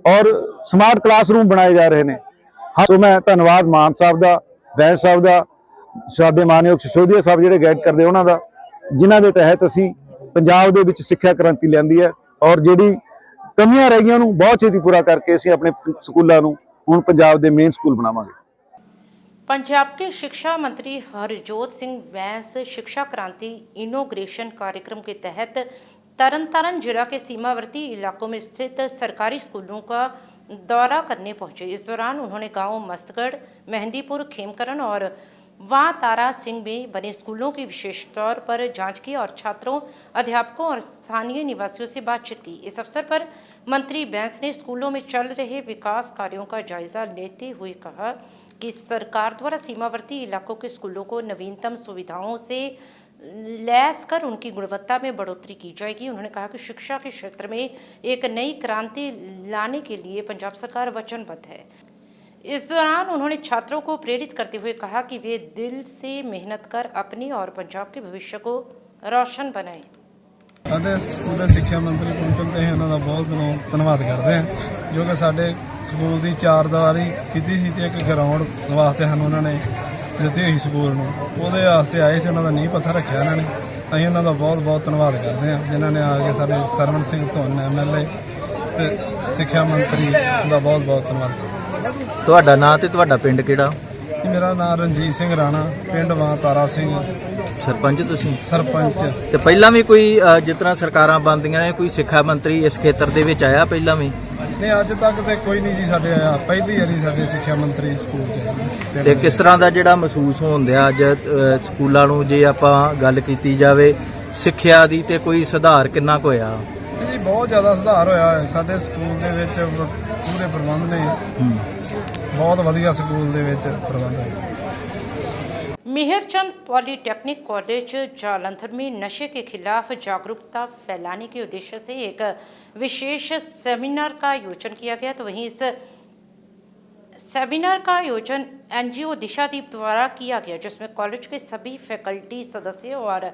ਔਰ ਸਮਾਰਟ ਕਲਾਸਰੂਮ ਬਣਾਏ ਜਾ ਰਹੇ ਨੇ। ਸੋ ਮੈਂ ਧੰਨਵਾਦ ਮਾਨ ਸਾਹਿਬ ਦਾ, ਬੈਂਸ ਸਾਹਿਬ ਦਾ, ਸਾਡੇ ਮਾਨਯੋਗ ਸਿਸੋਦੀਆ ਸਾਹਿਬ ਜਿਹੜੇ ਗਾਈਡ ਕਰਦੇ ਉਹਨਾਂ ਦਾ, ਜਿਨ੍ਹਾਂ ਦੇ ਤਹਿਤ ਅਸੀਂ ਪੰਜਾਬ ਦੇ ਵਿੱਚ ਸਿੱਖਿਆ ਕ੍ਰਾਂਤੀ ਲਿਆਂਦੀ ਹੈ। ਔਰ ਜਿਹੜੀ ਕਮੀਆਂ ਰਹਿ ਗਈਆਂ ਉਹਨੂੰ ਬਹੁਤ ਛੇਤੀ ਪੂਰਾ ਕਰਕੇ ਅਸੀਂ ਆਪਣੇ ਸਕੂਲਾਂ ਨੂੰ ਹੁਣ ਪੰਜਾਬ ਦੇ ਮੇਨ ਸਕੂਲ ਬਣਾਵਾਂਗੇ। पंजाब के शिक्षा मंत्री हरजोत सिंह बैंस शिक्षा क्रांति इनोग्रेशन कार्यक्रम के तहत तरनतारन जिला के सीमावर्ती इलाकों में स्थित सरकारी स्कूलों का दौरा करने पहुंचे। इस दौरान उन्होंने गांव मस्तगढ़, मेहंदीपुर, खेमकरन और वहाँ तारा सिंह में बने स्कूलों की विशेष तौर पर जांच की और छात्रों, अध्यापकों और स्थानीय निवासियों से बातचीत की। इस अवसर पर मंत्री बैंस ने स्कूलों में चल रहे विकास कार्यों का जायजा लेते हुए कहा कि सरकार द्वारा सीमावर्ती इलाकों के स्कूलों को नवीनतम सुविधाओं से लैस कर उनकी गुणवत्ता में बढ़ोतरी की जाएगी। उन्होंने कहा कि शिक्षा के क्षेत्र में एक नई क्रांति लाने के लिए पंजाब सरकार वचनबद्ध है। इस दौरान उन्होंने छात्रों को प्रेरित करते हुए कहा कि वे दिल से मेहनत कर अपने और पंजाब के भविष्य को रोशन बनाएं। ਸਾਡੇ ਸਕੂਲ ਦੇ ਸਿੱਖਿਆ ਮੰਤਰੀ ਪਹੁੰਚਣ ਤੇ ਉਹਨਾਂ ਦਾ ਬਹੁਤ ਦਿਲੋਂ ਧੰਨਵਾਦ ਕਰਦੇ ਹਾਂ, ਜੋ ਕਿ ਸਾਡੇ ਸਕੂਲ ਦੀ ਚਾਰ ਦੀਵਾਰੀ ਕੀਤੀ ਸੀ ਤੇ ਇੱਕ ਗਰਾਊਂਡ ਵਾਸਤੇ ਸਾਨੂੰ ਉਹਨਾਂ ਨੇ ਦਿੱਤੀ ਹੋਈ ਸਕੂਲ ਨੂੰ, ਉਹਦੇ ਵਾਸਤੇ ਆਏ ਸੀ। ਉਹਨਾਂ ਦਾ ਨੀਂਹ ਪੱਥਰ ਰੱਖਿਆ ਉਹਨਾਂ ਨੇ। ਅਸੀਂ ਉਹਨਾਂ ਦਾ ਬਹੁਤ ਬਹੁਤ ਧੰਨਵਾਦ ਕਰਦੇ ਹਾਂ, ਜਿਨ੍ਹਾਂ ਨੇ ਆ ਕੇ ਸਾਡੇ ਸਰਵਣ ਸਿੰਘ ਧੁੰਨ MLA ਤੇ ਸਿੱਖਿਆ ਮੰਤਰੀ ਦਾ ਬਹੁਤ ਬਹੁਤ ਧੰਨਵਾਦ। ਤੁਹਾਡਾ ਨਾਂ ਤੇ ਤੁਹਾਡਾ ਪਿੰਡ ਕਿਹੜਾ? ਮੇਰਾ ਨਾਮ ਰਣਜੀਤ ਸਿੰਘ ਰਾਣਾ, ਪਿੰਡ ਵਾਂ ਤਾਰਾ ਸਿੰਘ, ਸਰਪੰਚ ਤੁਸੀਂ? ਸਰਪੰਚ। ਤੇ ਪਹਿਲਾਂ ਵੀ ਕੋਈ ਜਿਸ ਤਰ੍ਹਾਂ ਸਰਕਾਰਾਂ ਬਣਦੀਆਂ ਨੇ ਕੋਈ ਸਿੱਖਿਆ ਮੰਤਰੀ ਇਸ ਖੇਤਰ ਦੇ ਵਿੱਚ ਆਇਆ ਪਹਿਲਾਂ ਵੀ? ਨਹੀਂ, ਅੱਜ ਤੱਕ ਤੇ ਕੋਈ ਨਹੀਂ ਜੀ ਸਾਡੇ ਆਇਆ, ਪਹਿਲੀ ਵਾਰੀ ਸਾਡੇ ਸਿੱਖਿਆ ਮੰਤਰੀ ਸਕੂਲ 'ਚ। ਤੇ ਕਿਸ ਤਰ੍ਹਾਂ ਦਾ ਜਿਹੜਾ ਮਹਿਸੂਸ ਹੁੰਦਿਆ ਅੱਜ ਸਕੂਲਾਂ ਨੂੰ, ਜੇ ਆਪਾਂ ਗੱਲ ਕੀਤੀ ਜਾਵੇ ਸਿੱਖਿਆ ਦੀ, ਤੇ ਕੋਈ ਸੁਧਾਰ ਕਿੰਨਾ ਕੁ ਹੋਇਆ? ਜੀ ਬਹੁਤ ਜ਼ਿਆਦਾ ਸੁਧਾਰ ਹੋਇਆ ਹੈ ਸਾਡੇ ਸਕੂਲ ਦੇ ਵਿੱਚ। ਪੂਰੇ ਪ੍ਰਬੰਧ ਨੇ, ਬਹੁਤ ਵਧੀਆ ਸਕੂਲ ਦੇ ਵਿੱਚ ਪ੍ਰਬੰਧ ਹੈ। मेहरचंद पॉलीटेक्निक कॉलेज जालंधर में नशे के खिलाफ जागरूकता फैलाने के उद्देश्य से एक विशेष सेमिनार का आयोजन किया गया। तो वहीं इस सेमिनार का आयोजन NGO दिशादीप द्वारा किया गया, जिसमें कॉलेज के सभी फैकल्टी सदस्य और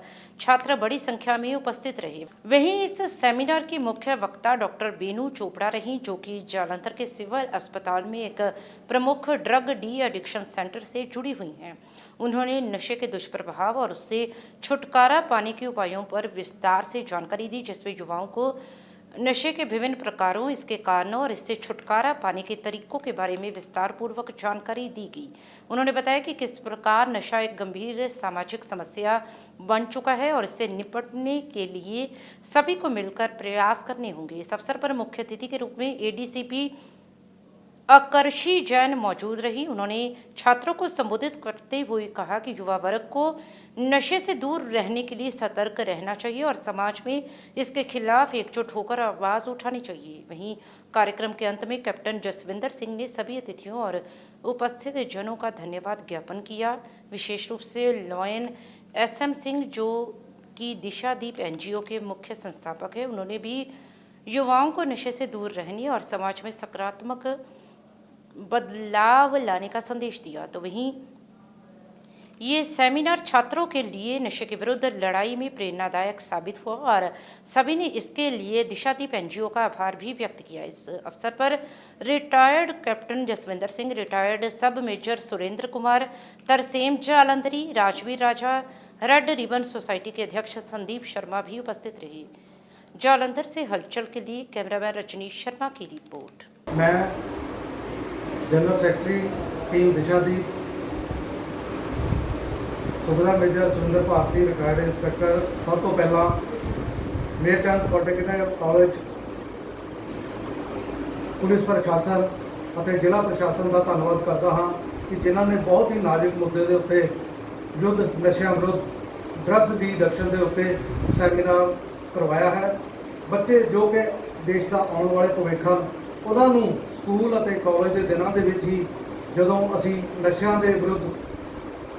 छात्र बड़ी संख्या में उपस्थित रहे। वहीं इस सेमिनार की मुख्य वक्ता डॉक्टर बेनू चोपड़ा रहीं, जो कि जालंधर के सिविल अस्पताल में एक प्रमुख ड्रग डी एडिक्शन सेंटर से जुड़ी हुई हैं। उन्होंने नशे के दुष्प्रभाव और उससे छुटकारा पाने के उपायों पर विस्तार से जानकारी दी, जिसमें युवाओं को नशे के विभिन्न प्रकारों, इसके कारणों और इससे छुटकारा पाने के तरीकों के बारे में विस्तार पूर्वक जानकारी दी गई। उन्होंने बताया कि किस प्रकार नशा एक गंभीर सामाजिक समस्या बन चुका है और इससे निपटने के लिए सभी को मिलकर प्रयास करने होंगे। इस अवसर पर मुख्य अतिथि के रूप में ADCP आकर्षी जैन मौजूद रही। उन्होंने छात्रों को संबोधित करते हुए कहा कि युवा वर्ग को नशे से दूर रहने के लिए सतर्क रहना चाहिए और समाज में इसके खिलाफ एकजुट होकर आवाज़ उठानी चाहिए। वहीं कार्यक्रम के अंत में कैप्टन जसविंदर सिंह ने सभी अतिथियों और उपस्थित जनों का धन्यवाद ज्ञापन किया। विशेष रूप से लॉयन SM सिंह, जो कि दिशादीप NGO के मुख्य संस्थापक है, उन्होंने भी युवाओं को नशे से दूर रहने और समाज में सकारात्मक बदलाव लाने का संदेश दिया। तो वहीं ये सेमिनार छात्रों के लिए नशे के विरुद्ध लड़ाई में प्रेरणादायक साबित हुआ और सभी ने इसके लिए दिशादीप NGO का आभार भी व्यक्त किया। इस अवसर पर retired captain Jaswinder Singh, retired sub major Surender Kumar, Tarsem Jalandhari, Rajveer Raja, red ribbon society के अध्यक्ष संदीप शर्मा भी उपस्थित रहे। जालंधर से हलचल के लिए कैमरामैन रजनीश शर्मा की रिपोर्ट। मैं general secretary team Dishadeep, subedar major Surender Bharti, retired inspector. सब तो पहला मेहरचंद पॉलीटेक्निक कॉलेज पुलिस प्रशासन ਅਤੇ ਜ਼ਿਲ੍ਹਾ ਪ੍ਰਸ਼ਾਸਨ ਦਾ ਧੰਨਵਾਦ ਕਰਦਾ ਹਾਂ ਕਿ ਜਿਨ੍ਹਾਂ ਨੇ ਬਹੁਤ ਹੀ ਨਾਜ਼ੁਕ ਮੁੱਦੇ ਦੇ ਉੱਤੇ ਯੁੱਧ ਨਸ਼ਿਆਂ ਵਿਰੁੱਧ, ਡਰੱਗਸ ਦੀ ਐਡਿਕਸ਼ਨ ਦੇ ਉੱਤੇ ਸੈਮੀਨਾਰ ਕਰਵਾਇਆ ਹੈ। ਬੱਚੇ ਜੋ ਕਿ ਦੇਸ਼ ਦਾ ਆਉਣ ਵਾਲੇ ਭਵਿੱਖ ਹਨ, ਉਹਨਾਂ ਨੂੰ ਸਕੂਲ ਅਤੇ ਕਾਲਜ ਦੇ ਦਿਨਾਂ ਦੇ ਵਿੱਚ ਹੀ ਜਦੋਂ ਅਸੀਂ ਨਸ਼ਿਆਂ ਦੇ ਵਿਰੁੱਧ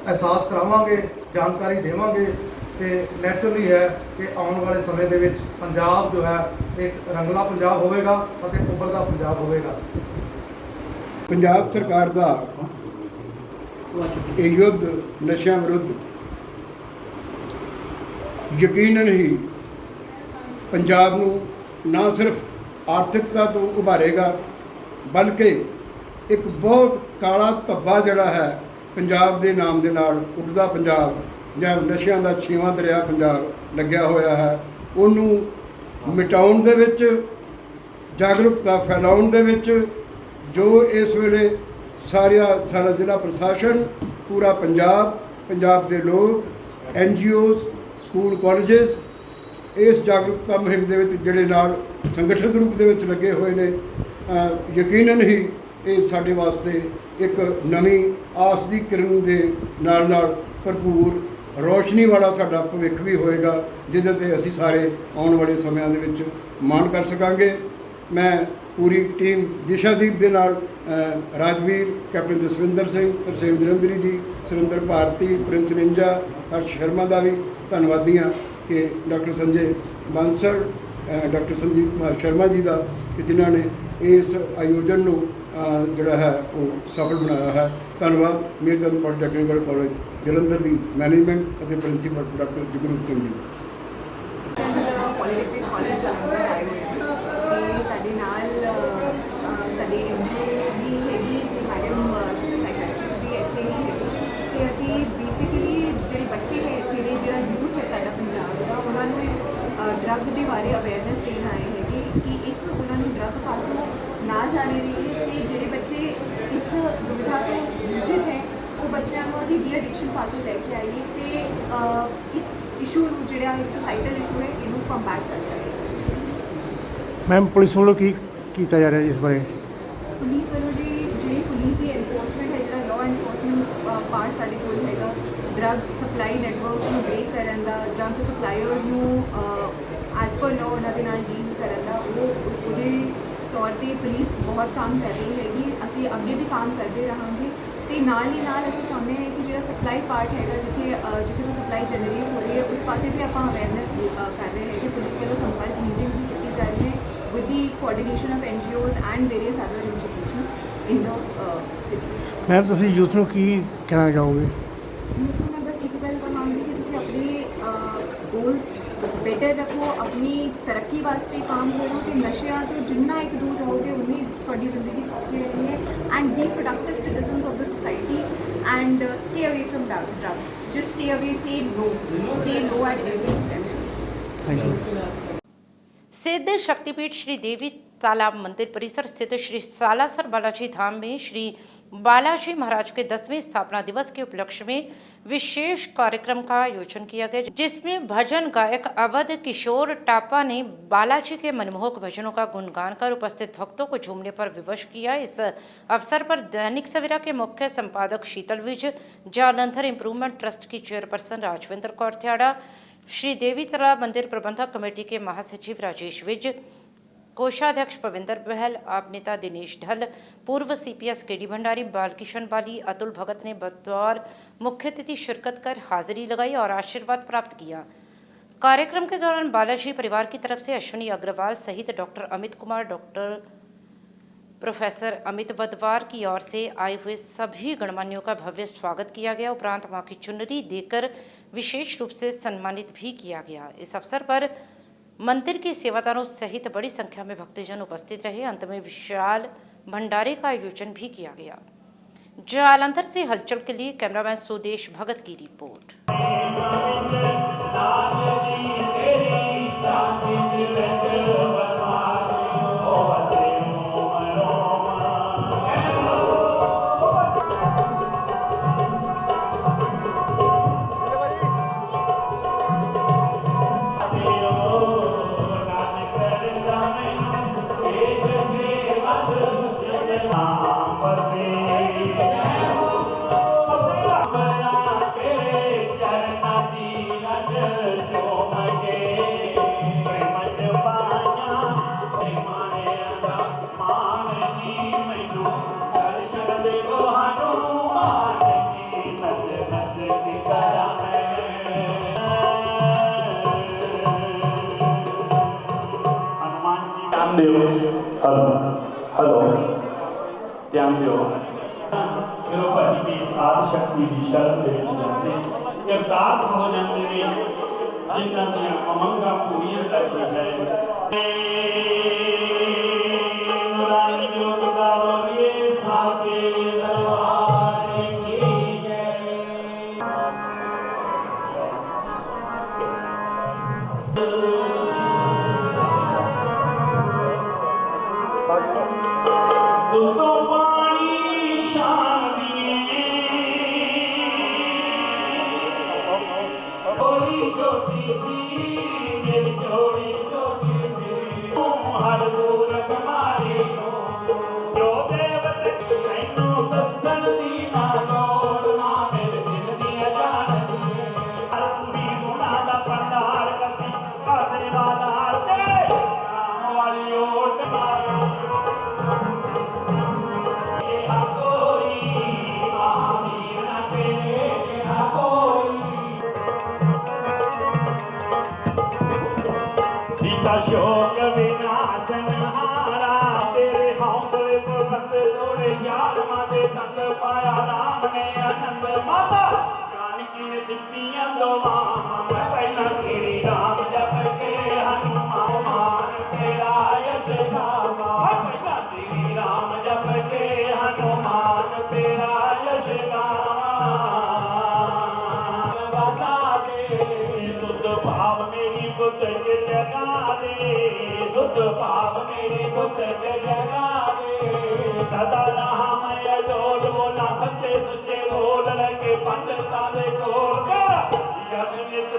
ਅਹਿਸਾਸ ਕਰਾਵਾਂਗੇ, ਜਾਣਕਾਰੀ ਦੇਵਾਂਗੇ, ਤੇ ਨੈਚੁਰਲੀ ਹੈ ਕਿ ਆਉਣ ਵਾਲੇ ਸਮੇਂ ਦੇ ਵਿੱਚ ਪੰਜਾਬ ਜੋ ਹੈ ਇੱਕ ਰੰਗਲਾ ਪੰਜਾਬ ਹੋਵੇਗਾ ਅਤੇ ਉੱਭਰਦਾ ਪੰਜਾਬ ਹੋਵੇਗਾ। ਪੰਜਾਬ ਸਰਕਾਰ ਦਾ ਇਹ ਯੁੱਧ ਨਸ਼ਿਆਂ ਵਿਰੁੱਧ ਯਕੀਨਨ ਹੀ ਪੰਜਾਬ ਨੂੰ ਨਾ ਸਿਰਫ ਆਰਥਿਕਤਾ ਤੋਂ ਉਭਾਰੇਗਾ ਬਲਕਿ ਇੱਕ ਬਹੁਤ ਕਾਲਾ ਧੱਬਾ ਜਿਹੜਾ ਹੈ ਪੰਜਾਬ ਦੇ ਨਾਮ ਦੇ ਨਾਲ ਉੱਡਦਾ ਪੰਜਾਬ ਜਾਂ ਨਸ਼ਿਆਂ ਦਾ ਛੇਵਾਂ ਦਰਿਆ ਪੰਜਾਬ ਲੱਗਿਆ ਹੋਇਆ ਹੈ, ਉਹਨੂੰ ਮਿਟਾਉਣ ਦੇ ਵਿੱਚ, ਜਾਗਰੂਕਤਾ ਫੈਲਾਉਣ ਦੇ ਵਿੱਚ ਜੋ ਇਸ ਵੇਲੇ ਸਾਰਾ ਜ਼ਿਲ੍ਹਾ ਪ੍ਰਸ਼ਾਸਨ, ਪੂਰਾ ਪੰਜਾਬ ਦੇ ਲੋਕ, NGOs, ਸਕੂਲ ਕਾਲਜਸ ਇਸ ਜਾਗਰੂਕਤਾ ਮੁਹਿੰਮ ਦੇ ਵਿੱਚ ਜਿਹੜੇ ਨਾਲ ਸੰਗਠਿਤ ਰੂਪ ਦੇ ਵਿੱਚ ਲੱਗੇ ਹੋਏ ਨੇ, ਯਕੀਨਨ ਹੀ ਇਹ ਸਾਡੇ ਵਾਸਤੇ ਇੱਕ ਨਵੀਂ ਆਸ ਦੀ ਕਿਰਨ ਦੇ ਨਾਲ ਭਰਪੂਰ ਰੋਸ਼ਨੀ ਵਾਲਾ ਸਾਡਾ ਭਵਿੱਖ ਵੀ ਹੋਏਗਾ, ਜਿਹਦੇ 'ਤੇ ਅਸੀਂ ਸਾਰੇ ਆਉਣ ਵਾਲੇ ਸਮਿਆਂ ਦੇ ਵਿੱਚ ਮਾਣ ਕਰ ਸਕਾਂਗੇ। ਮੈਂ ਪੂਰੀ ਟੀਮ ਦਿਸ਼ਾਦੀਪ ਦੇ ਨਾਲ ਰਾਜਵੀਰ, ਕੈਪਟਨ ਜਸਵਿੰਦਰ ਸਿੰਘ, ਤਰਸੇਮ ਜਲੰਧਰੀ ਜੀ, ਸੁਰਿੰਦਰ ਭਾਰਤੀ, ਪ੍ਰਿੰਸ ਨਿੰਜਾ, ਹਰਸ਼ ਸ਼ਰਮਾ ਦਾ ਵੀ ਧੰਨਵਾਦੀ ਹਾਂ ਕਿ ਡਾਕਟਰ ਸੰਜੇ ਬਾਂਸਲ, ਡਾਕਟਰ ਸੰਦੀਪ ਕੁਮਾਰ ਸ਼ਰਮਾ ਜੀ ਦਾ ਕਿ ਜਿਨ੍ਹਾਂ ਨੇ ਇਸ ਆਯੋਜਨ ਨੂੰ ਜਿਹੜਾ ਹੈ ਉਹ ਸਫਲ ਬਣਾਇਆ ਹੈ। ਧੰਨਵਾਦ ਮੀਰਜ਼ਨ ਪੋਲੀਟੈਕਨਿਕਲ ਕਾਲਜ ਜਲੰਧਰ ਦੀ ਮੈਨੇਜਮੈਂਟ ਅਤੇ principal doctor Jagroop Singh ji. Polytechnic college Jalandhar ਆਏ ਹੋਏ ਅਤੇ ਸਾਡੇ ਨਾਲ ਸਾਡੇ NGO ਵੀ ਹੈਗੀ ਅਤੇ ਮੈਡਮ ਸਾਈਕੈਟਰਿਸਟ ਵੀ ਇੱਥੇ ਹੀ ਹੈਗੀ ਅਤੇ ਅਸੀਂ ਬੇਸਿਕਲੀ ਜਿਹੜੇ ਬੱਚੇ ਹੈ ਇੱਥੇ ਦੇ, ਜਿਹੜਾ ਯੂਥ ਹੈ ਸਾਡਾ ਪੰਜਾਬ ਦਾ, ਉਹਨਾਂ ਨੂੰ ਇਸ ਡਰੱਗ ਦੇ ਬਾਰੇ ਅਵੇਅਰਨੈਸ ਦੇਣ ਆਏ ਹੈਗੇ ਕਿ ਇੱਕ ਉਹਨਾਂ ਨੂੰ ਡਰੱਗ ਪਾਸੋਂ ਨਾ ਜਾਣੇ ਰਹੀਏ ਅਤੇ ਜਿਹੜੇ ਬੱਚੇ ਇਸ ਦੁਵਿਧਾ ਤੋਂ ਜੂਝਤ ਹੈ ਉਹ ਬੱਚਿਆਂ ਨੂੰ ਅਸੀਂ ਡੀ ਐਡਿਕਸ਼ਨ ਪਾਸੋਂ ਲੈ ਕੇ ਆਈਏ ਅਤੇ ਇਸ ਇਸ਼ੂ ਨੂੰ ਜਿਹੜਾ ਇੱਕ ਸੋਸਾਈਟਲ ਇਸ਼ੂ ਹੈ ਇਹਨੂੰ ਕੰਬੈਟ ਕਰ ਸਕੀਏ। ਮੈਮ ਪੁਲਿਸ ਵੱਲੋਂ ਕੀ ਕੀਤਾ ਜਾ ਰਿਹਾ ਇਸ ਬਾਰੇ? ਪੁਲਿਸ ਵੱਲੋਂ ਜੀ ਜਿਹੜੀ ਪੁਲਿਸ ਦੀ ਐਨਫੋਰਸਮੈਂਟ ਹੈ, ਜਿਹੜਾ ਲਾਅ ਐਨਫੋਰਸਮੈਂਟ ਪਾਰਟ ਸਾਡੇ ਕੋਲ ਹੈਗਾ, ਡਰੱਗ ਸਪਲਾਈ ਨੈਟਵਰਕ ਨੂੰ ਬ੍ਰੇਕ ਕਰਨ ਦਾ, ਡਰੱਗ ਸਪਲਾਇਰਸ ਨੂੰ ਐਜ਼ ਪਰ ਲਾਅ ਉਹਨਾਂ ਦੇ ਨਾਲ ਡੀਲ ਕਰਨ ਦਾ, ਉਹਦੇ ਤੌਰ 'ਤੇ ਪੁਲਿਸ ਬਹੁਤ ਕੰਮ ਕਰ ਰਹੀ ਹੈਗੀ। ਅਸੀਂ ਅੱਗੇ ਵੀ ਕੰਮ ਕਰਦੇ ਰਹਾਂਗੇ ਅਤੇ ਨਾਲ ਹੀ ਨਾਲ ਅਸੀਂ ਚਾਹੁੰਦੇ ਹਾਂ ਕਿ ਜਿਹੜਾ ਸਪਲਾਈ ਪਾਰਟ ਹੈਗਾ, ਜਿੱਥੇ ਤੋਂ ਸਪਲਾਈ ਜਨਰੇਟ ਹੋ ਰਹੀ ਹੈ, ਉਸ ਪਾਸੇ 'ਤੇ ਆਪਾਂ ਅਵੇਅਰਨੈਸ ਕਰ ਰਹੇ ਹੈਗੇ। ਪੁਲਿਸ ਵੱਲੋਂ ਸੰਪਰਕ ਮੀਟਿੰਗਸ ਵੀ ਕੀਤੀ ਜਾ ਰਹੀ ਹੈ with the coordination of NGOs and various other institutions in the city. Ma'am ਤੁਸੀਂ ਯੂਥ ਨੂੰ ਕੀ ਕਹਿਣਾ ਚਾਹੋਗੇ? ਮੈਂ ਬਸ ਇੱਕ ਗੱਲ ਕਹਾਂਗੀ ਕਿ ਤੁਸੀਂ ਆਪਣੇ ਗੋਲਸ ਬੈਟਰ ਰੱਖੋ, ਆਪਣੀ ਤਰੱਕੀ ਵਾਸਤੇ ਕੰਮ ਕਰੋ ਅਤੇ ਨਸ਼ਿਆਂ ਤੋਂ ਜਿੰਨਾ ਇੱਕ ਦੂਰ ਰਹੋਗੇ ਉਨੀ ਤੁਹਾਡੀ ਜ਼ਿੰਦਗੀ ਸੌਖੀ ਰਹਿਣੀ ਹੈ। And B productive citizens of the society and stay ਅਵੇ ਫਰਮ ਡਰੱਗਸ। ਜਸਟ ਸਟੇ ਅਵੇ, ਸੇ no at every step. Thank you. सिद्ध शक्तिपीठ श्री देवी तालाब मंदिर परिसर स्थित श्री सालासर बालाजी धाम में श्री बालाजी महाराज के 10वें स्थापना दिवस के उपलक्ष्य में विशेष कार्यक्रम का आयोजन किया गया, जिसमें भजन गायक अवध किशोर टापा ने बालाजी के मनमोहक भजनों का गुणगान कर उपस्थित भक्तों को झूमने पर विवश किया। इस अवसर पर दैनिक सवेरा के मुख्य संपादक शीतल विज, जालंधर इंप्रूवमेंट ट्रस्ट की चेयरपर्सन राजविंदर कौर थ्याड़ा, श्री देवी तालाब मंदिर प्रबंधक कमेटी के महासचिव राजेश विज, कोषाध्यक्ष पविंदर बहल, आप नेता दिनेश ढल, पूर्व CPS KD भंडारी, बालकिशन बाली, अतुल भगत ने बतौर मुख्य अतिथि शिरकत कर हाजिरी लगाई और आशीर्वाद प्राप्त किया। कार्यक्रम के दौरान बालाजी परिवार की तरफ से अश्विनी अग्रवाल सहित doctor Amit Kumar, doctor professor Amit Vadwar की ओर से आए हुए सभी गणमान्यों का भव्य स्वागत किया गया। उपरांत मां की चुनरी देकर विशेष रूप से सम्मानित भी किया गया। इस अवसर पर मंदिर के सेवादारों सहित बड़ी संख्या में भक्तजन उपस्थित रहे। अंत में विशाल भंडारे का आयोजन भी किया गया। जालंधर से हलचल के लिए कैमरामैन सुदेश भगत की रिपोर्ट। हेलो ध्यान दिओ मेरे भाई की साध शक्ति की शरण दे जाते यथार्थ हो जाते हैं जिन्ना दी अमंगा पूरी करती है छोटी सी मेरी जोड़ी छोटी सी हर मूरख मारी जो देवत तैनू दसन दी ना लोड़ ना मेरे दिल दी जान दी हर पूरी गुना दा भंडार करती आसे बाजार ते राम वाली ओट मारा शोक विनाशन हारा तेरे हौसले बुलंद जोड़े यार माते तंग पाया राम ने आनंद माता जानकी ने दित्तियां दुआवां मैं पहला श्री राम जप के हनुमान तेरा यश गावा पहला श्री राम जप के हनुमान तेरा यश गावा सुध भाव मेरी बुद्ध के जगा दे सुध भाव मेरी बुद्ध के जगा दे सदा रहा मैं डोल बोला सच्चे सच्चे बोल लगे पंडिता दे कोल कर यश नित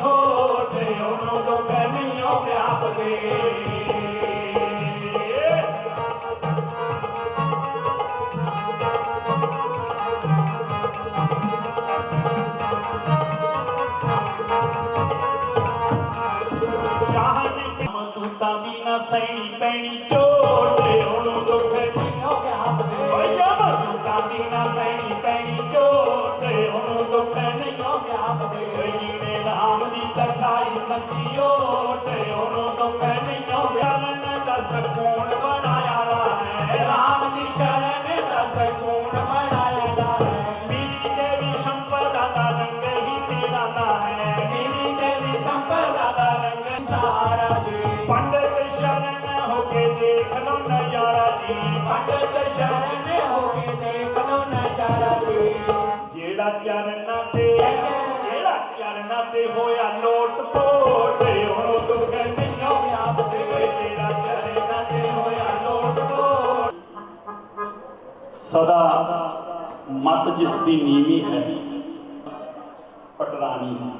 खोटे उन्हों तो कहनियों व्याप दे सैनी पैनी चोट दुख सैनी पैनी चोट दुख राम की कटाई सची ओट दुख शरण का सकून बनाया है राम की शरण का सकून बनाया है मेरी देवी संपदा का रंग ही मिलाता है मेरी देवी संपदा का रंग सारा पंडित शरण होके देख लो नजारा जी पंडित शरण होके देख लो नजारा जी जेड़ा चरना ते होया लोट पोट हो दुख नहीं व्याप दे जेड़ा चरना ते होया लोट पोट सदा मत जिसकी नीवी है पटरानी सी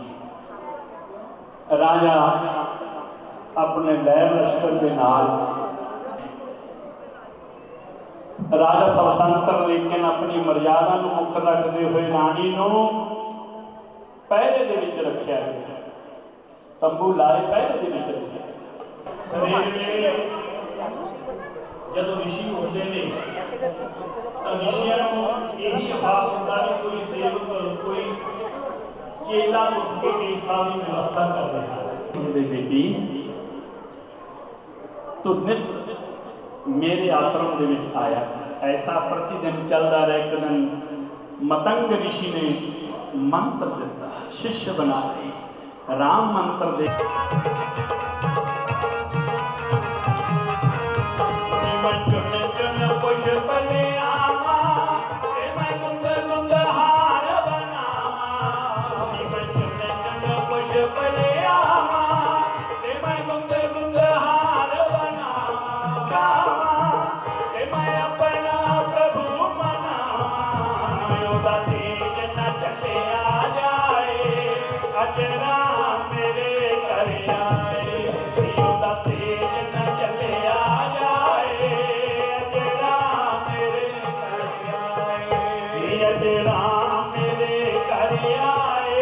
राजा अपने लहर लश्कर के नाल राजा स्वतंत्र लेकिन अपनी मर्यादा को मुख रखते हुए रानी को पहरे दे विच रखा गया तंबू लाए पहरे दे विच रखा सवेरे वेले जदों ऋषि उठते हैं तो ऋषियों को यही आभास होता है कोई सेवक कोई चेला उठ के केसा की व्यवस्था कर रहा है बेटी तो नित मेरे आश्रम के विच आया ऐसा प्रतिदिन चलता रहा एक दिन मतंग ऋषि ने मंत्र दिता शिष्य बना दे राम मंत्र दे पुष्प ले आवा मैं कुंद कुंद हार बनावा पुष्प ले आवा मैं कुंद कुंद हार बनावा मैं अपना प्रभु मनावा योदा तेज न चले आ जाए अजरा मेरे घर आए योदा तेज न चले आ जाए अजरा मेरे घर आए अजरा मेरे घर आए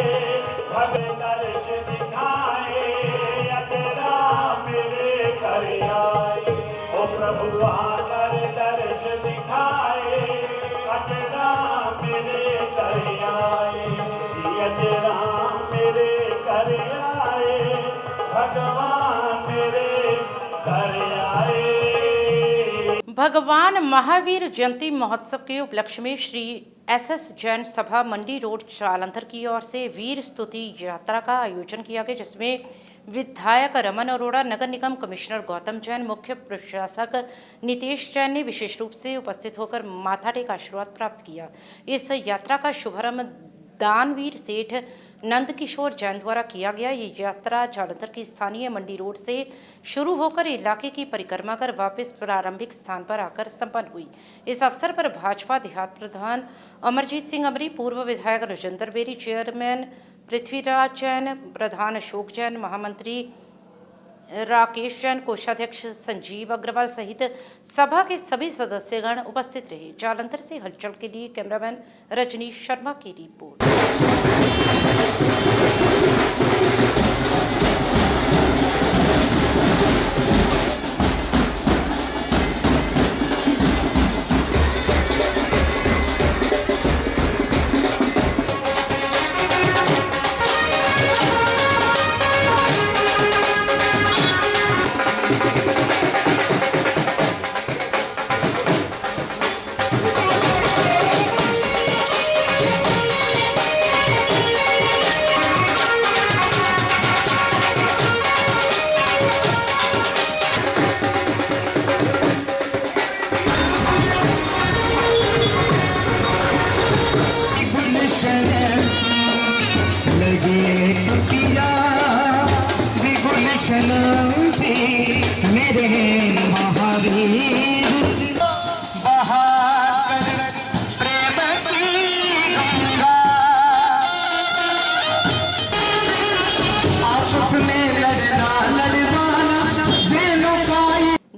भगत दर्श दिखाए अजरा मेरे घर आए ओ प्रभु आकर दर्श दिखाए अजरा मेरे घर आए अजरा मेरे घर आए भगवान मेरे घर आए। भगवान महावीर जयंती महोत्सव के उपलक्ष्य में श्री एसएस जैन सभा मंडी रोड जालंधर की ओर से वीर स्तुति यात्रा का आयोजन किया गया, जिसमें विधायक रमन अरोड़ा, नगर निगम कमिश्नर गौतम जैन, मुख्य प्रशासक नितेश जैन ने विशेष रूप से उपस्थित होकर माथा टेक आशीर्वाद प्राप्त किया। इस यात्रा का शुभारंभ दानवीर सेठ नंद किशोर जैन द्वारा किया गया। ये यात्रा जालंधर की स्थानीय मंडी रोड से शुरू होकर इलाके की परिक्रमा कर वापस प्रारंभिक स्थान पर आकर संपन्न हुई। इस अवसर पर भाजपा देहात प्रधान अमरजीत सिंह अमरी, पूर्व विधायक राजेंद्र बेरी, चेयरमैन पृथ्वीराज जैन, प्रधान अशोक जैन, महामंत्री राकेश जैन, कोषाध्यक्ष संजीव अग्रवाल सहित सभा के सभी सदस्यगण उपस्थित रहे। जालंधर से हलचल के लिए कैमरामैन रजनीश शर्मा की रिपोर्ट।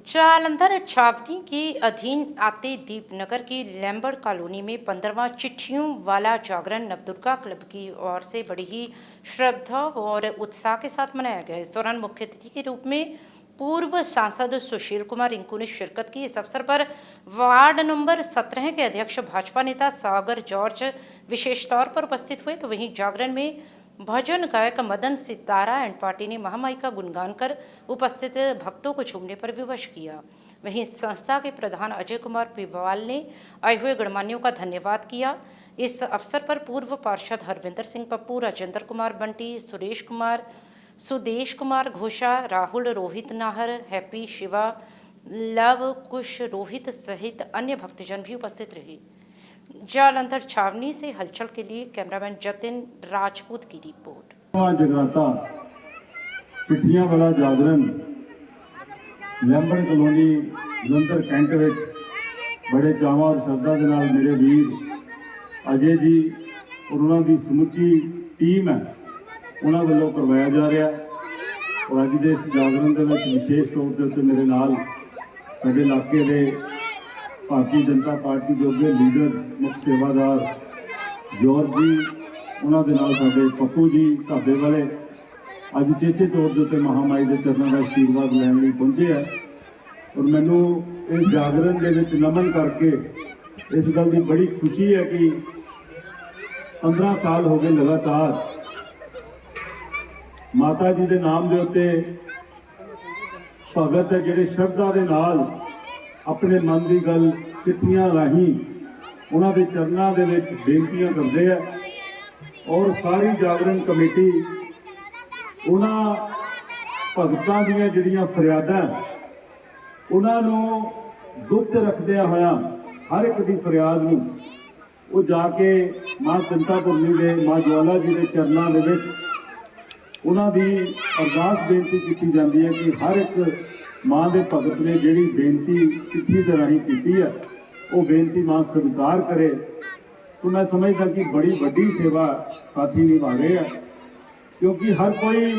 जालंधर छावनी के अधीन आते दीपनगर की लैम्बर्ट कॉलोनी में 15वां चिट्ठियों वाला जागरण नवदुर्गा क्लब की ओर से बड़ी ही श्रद्धा और उत्साह के साथ मनाया गया। इस दौरान मुख्य अतिथि के रूप में पूर्व सांसद सुशील कुमार रिंकू ने शिरकत की। इस अवसर पर वार्ड नंबर 17 के अध्यक्ष भाजपा नेता सागर जॉर्ज विशेष तौर पर उपस्थित हुए। तो वहीं जागरण में भजन गायक मदन सितारा एंड पार्टी ने महामाई का गुणगान कर उपस्थित भक्तों को झूमने पर विवश किया। वहीं संस्था के प्रधान अजय कुमार पिवाल ने आए हुए गणमान्यों का धन्यवाद किया। इस अवसर पर पूर्व पार्षद हरविंदर सिंह पप्पू, राजेंद्र कुमार बंटी, सुरेश कुमार, सुदेश कुमार घोषा, राहुल, रोहित नाहर, हैप्पी, शिवा, लव, कुश, रोहित सहित अन्य भक्तजन भी उपस्थित रहे। जालंधर छावनी से हलचल के लिए कैमरामैन जतिन राजपूत की रिपोर्ट। जगराता चिट्ठियां वाला जागरण लैम्बर्ट कॉलोनी जलंधर कैंट विच बड़े चावां और श्रद्धा के नाल मेरे वीर अजय जी और उन्होंने समुची टीम है उन्होंने वालों करवाया जा रहा है। और अज के इस जागरण के विशेष तौर पर मेरे नाल साडे इलाके के भारतीय जनता पार्टी के अगे लीडर मुख्य सेवादार जॉर्ज जी, उन्होंने नाल साडे पप्पू जी ढाबे वाले अज चेचे तौर पर महामाई के चरणों का आशीर्वाद लैन लई पहुंचे है। और मैनू इस जागरण के विच नमन करके इस गल की बड़ी खुशी है कि 15 साल हो गए लगातार माता जी के नाम के उत्ते भगत है जिहड़े श्रद्धा के नाल अपने मन की गल चिट्ठियां राही उन्होंने चरणों के विच बेनतियां करते हैं। और सारी जागरण कमेटी उन्होंने भगतों दीयां जिहड़ियां फरियादां उन्होंने गुप्त रखदियां होया हर एक की फरियाद नूं वो जाके माँ चिंतापुरनी दे माँ ज्वाला जी के चरणों के विच उन्होंने अरदास बेनती की जाती है कि हर एक माँ के भगत ने जिहड़ी बेनती चिट्ठी के राही की है वो बेनती माँ स्वीकार करे। तो मैं समझदा कि बड़ी वड्डी सेवा साथी निभा रहे हैं, क्योंकि हर कोई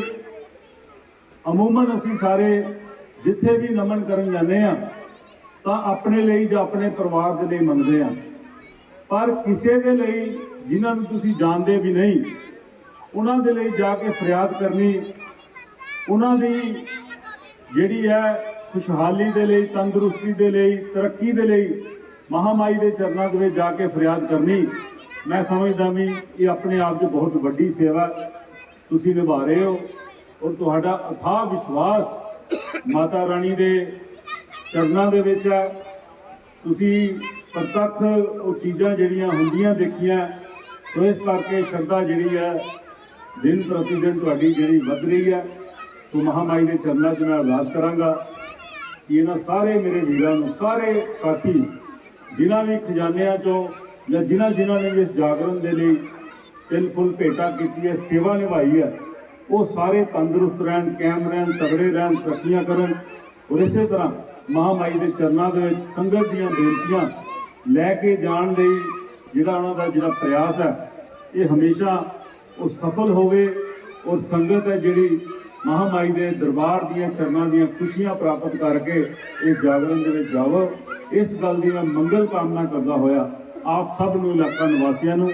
अमूमन असी सारे जिथे भी नमन करन जाने तो अपने लिए या अपने परिवार के लिए मंगते हैं, पर किसी के लिए जिन्होंने तुसी जानते भी नहीं उन्होंने लिए जाके फरियाद करनी, उन्होंने जिहड़ी है खुशहाली के लिए, तंदुरुस्ती के लिए, तरक्की के लिए महामाई के चरणों के जाके फरियाद करनी, मैं समझदा भी ये अपने आप में बहुत वड्डी सेवा तुसी निभा रहे हो। और तुहाडा अथाह विश्वास माता रानी के चरणों के विच है। तुसी प्रत्यक्ष वो चीज़ां जिहड़ियां हुंदियां देखियां, तो इस करके श्रद्धा जिहड़ी है दिन प्रतिदिन तुहाडी जिहड़ी वध रही है। तो महामाई के चरणों में मैं अरदास करांगा कि इन्हां सारे मेरे वीरां नूं, सारे साथी जिन्हां भी खजानियां चों या जिन्हां ने भी इस जागरण के लिए ਤਿਲ ਫੁੱਲ ਭੇਟਾ ਕੀਤੀ ਹੈ, ਸੇਵਾ ਨਿਭਾਈ ਹੈ, ਉਹ ਸਾਰੇ ਤੰਦਰੁਸਤ ਰਹਿਣ, ਕਾਇਮ ਰਹਿਣ, ਤਗੜੇ ਰਹਿਣ, ਤਰੱਕੀਆਂ ਕਰਨ। ਔਰ ਇਸੇ ਤਰ੍ਹਾਂ ਮਹਾਮਾਈ ਦੇ ਚਰਨਾਂ ਦੇ ਵਿੱਚ ਸੰਗਤ ਦੀਆਂ ਬੇਨਤੀਆਂ ਲੈ ਕੇ ਜਾਣ ਲਈ ਜਿਹੜਾ ਉਹਨਾਂ ਦਾ ਜਿਹੜਾ ਪ੍ਰਯਾਸ ਹੈ ਇਹ ਹਮੇਸ਼ਾ ਉਹ ਸਫਲ ਹੋਵੇ। ਔਰ ਸੰਗਤ ਹੈ ਜਿਹੜੀ ਮਹਾਮਾਈ ਦੇ ਦਰਬਾਰ ਦੀਆਂ ਚਰਨਾਂ ਦੀਆਂ ਖੁਸ਼ੀਆਂ ਪ੍ਰਾਪਤ ਕਰਕੇ ਇਹ ਜਾਗਰਣ ਦੇ ਵਿੱਚ ਜਾਵੋ। ਇਸ ਗੱਲ ਦੀ ਮੈਂ ਮੰਗਲ ਕਾਮਨਾ ਕਰਦਾ ਹੋਇਆ ਆਪ ਸਭ ਨੂੰ, ਇਲਾਕਾ ਨਿਵਾਸੀਆਂ ਨੂੰ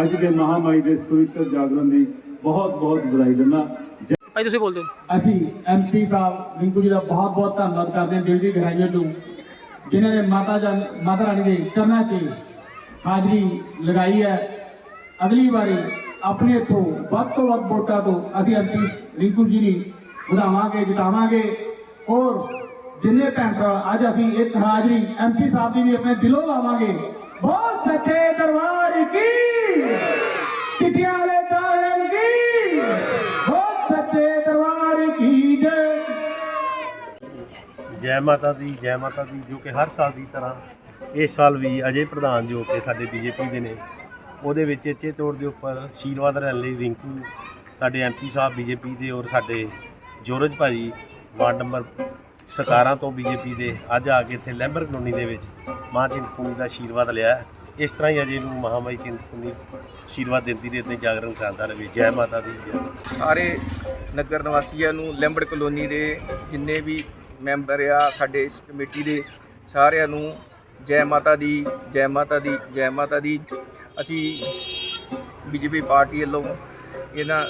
ਅੱਜ ਦੇ ਮਹਾਮਾਈ ਦੇ ਇਸ ਪਵਿੱਤਰ ਜਾਗਰਣ ਦੀ ਬਹੁਤ ਬਹੁਤ ਵਧਾਈ ਦਿੰਦਾ। ਭਾਈ ਤੁਸੀਂ ਬੋਲ ਦਿਓ। ਅਸੀਂ ਐਮਪੀ ਸਾਹਿਬ ਰਿੰਕੂ ਜੀ ਦਾ ਬਹੁਤ ਬਹੁਤ ਧੰਨਵਾਦ ਕਰਦੇ ਹਾਂ ਦਿਲ ਦੀ ਗਹਿਰਾਈਆਂ ਤੋਂ, ਜਿਨ੍ਹਾਂ ਨੇ ਮਾਤਾ ਰਾਣੀ ਦੇ ਚਰਨਾਂ 'ਚ ਹਾਜ਼ਰੀ ਲਗਾਈ ਹੈ। ਅਗਲੀ ਵਾਰੀ ਆਪਣੇ ਇੱਥੋਂ ਵੱਧ ਤੋਂ ਵੱਧ ਵੋਟਾਂ ਤੋਂ ਅਸੀਂ ਐਮਪੀ ਰਿੰਕੂ ਜੀ ਨੂੰ ਵਧਾਵਾਂਗੇ, ਜਿਤਾਵਾਂਗੇ। ਔਰ ਜਿੰਨੇ ਭੈਣ ਭਰਾ ਅੱਜ ਅਸੀਂ ਇੱਕ ਹਾਜ਼ਰੀ ਐਮਪੀ ਸਾਹਿਬ ਦੀ ਵੀ ਆਪਣੇ ਦਿਲੋਂ ਲਾਵਾਂਗੇ। ਬਹੁਤ ਸੱਚੇ ਦਰਬਾਰ ਕੀ, ਚਿੱਟੀਆਂ ਵਾਲੇ ਤਾਰਨ ਕੀ, ਬਹੁਤ ਸੱਚੇ ਦਰਬਾਰ ਕੀ ਜੈ। ਜੈ ਮਾਤਾ ਦੀ, ਜੈ ਮਾਤਾ ਦੀ। ਜੋ ਕਿ ਹਰ ਸਾਲ ਦੀ ਤਰ੍ਹਾਂ ਇਸ ਸਾਲ ਵੀ ਅਜੇ ਪ੍ਰਧਾਨ ਜੋ ਕਿ ਸਾਡੇ ਬੀਜੇਪੀ ਦੇ ਨੇ, ਉਹਦੇ ਵਿੱਚ ਇੱਥੇ ਤੌਰ ਦੇ ਉੱਪਰ ਆਸ਼ੀਰਵਾਦ ਲੈਣ ਲਈ ਰਿੰਕੂ ਸਾਡੇ ਐਮਪੀ ਸਾਹਿਬ ਬੀਜੇਪੀ ਦੇ ਔਰ ਸਾਡੇ ਜੋਰਜ ਭਾਜੀ ਵਾਰਡ ਨੰਬਰ 17 ਤੋਂ ਬੀਜੇਪੀ ਦੇ ਅੱਜ ਆ ਕੇ ਇੱਥੇ ਲੈਂਬਰ ਕਲੋਨੀ ਦੇ ਵਿੱਚ ਮਾਂ ਚਿੰਤਪੁਰਨੀ ਦਾ ਆਸ਼ੀਰਵਾਦ ਲਿਆ। ਇਸ ਤਰ੍ਹਾਂ ਹੀ ਅਜੇ ਨੂੰ ਮਹਾਮਾਈ ਚਿੰਤਪੁਰਨੀ ਆਸ਼ੀਰਵਾਦ ਦਿੰਦੀ ਰਹੇ, ਇੱਦਾਂ ਜਾਗਰਣ ਕਰਾਉਂਦਾ ਰਹੇ। ਜੈ ਮਾਤਾ ਦੀ, ਜੈ ਮਾਤਾ। ਸਾਰੇ ਨਗਰ ਨਿਵਾਸੀਆਂ ਨੂੰ, ਲੈਂਬੜ ਕਲੋਨੀ ਦੇ ਜਿੰਨੇ ਵੀ ਮੈਂਬਰ ਆ ਸਾਡੇ ਇਸ ਕਮੇਟੀ ਦੇ, ਸਾਰਿਆਂ ਨੂੰ ਜੈ ਮਾਤਾ ਦੀ, ਜੈ ਮਾਤਾ ਦੀ, ਜੈ ਮਾਤਾ ਦੀ। ਅਸੀਂ ਬੀਜੇਪੀ ਪਾਰਟੀ ਵੱਲੋਂ ਇਹਨਾਂ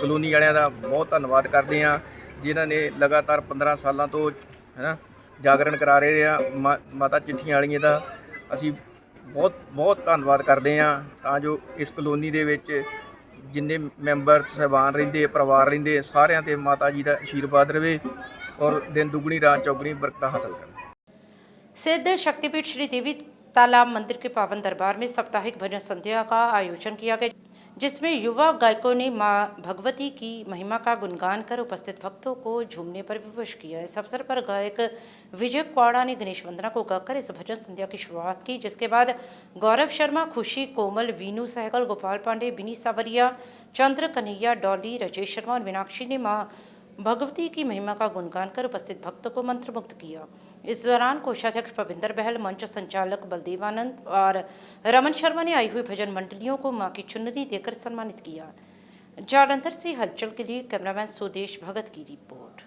ਕਲੋਨੀ ਵਾਲਿਆਂ ਦਾ ਬਹੁਤ ਧੰਨਵਾਦ ਕਰਦੇ ਹਾਂ, ਜਿਨ੍ਹਾਂ ਨੇ ਲਗਾਤਾਰ 15 ਸਾਲਾਂ ਤੋਂ ਜਾਗਰਣ ਕਰਾ ਰਹੇ ਆ ਮਾਤਾ ਚਿੱਠੀਆਂ ਵਾਲੀਆਂ ਦਾ। ਅਸੀਂ ਬਹੁਤ ਬਹੁਤ ਧੰਨਵਾਦ ਕਰਦੇ ਹਾਂ, ਤਾਂ ਜੋ ਇਸ ਕਲੋਨੀ ਦੇ ਵਿੱਚ ਜਿੰਨੇ ਮੈਂਬਰ ਸਹਿਬਾਨ ਰਹਿੰਦੇ, ਪਰਿਵਾਰ ਰਹਿੰਦੇ, ਸਾਰਿਆਂ 'ਤੇ ਮਾਤਾ ਜੀ ਦਾ ਆਸ਼ੀਰਵਾਦ ਰਹੇ और दिन दुगनी रात चौगुनी बरकत हासिल करें। सिद्ध शक्तिपीठ श्री देवी तालाब मंदिर के पावन दरबार में साप्ताहिक भजन संध्या का आयोजन किया गया, जिसमें युवा गायकों ने मां भगवती की महिमा का गुणगान कर उपस्थित भक्तों को झूमने पर विवश किया। इस अवसर पर गायक विजय क्वाड़ा ने गणेश वंदना को गाकर इस भजन संध्या की शुरुआत की, जिसके बाद गौरव शर्मा, खुशी कोमल, वीनू सहगल, गोपाल पांडे, बिनी सावरिया, चंद्र कन्हैया, डॉली, राजेश शर्मा और मीनाक्षी ने मां भगवती की महिमा का गुणगान कर उपस्थित भक्तों को मंत्रमुग्ध किया। इस दौरान कोषाध्यक्ष पविंदर बहल, मंच संचालक बलदेवानंद और रमन शर्मा ने आई हुई भजन मंडलियों को मां की चुनरी देकर सम्मानित किया। जालंधर से हलचल के लिए कैमरामैन सुदेश भगत की रिपोर्ट।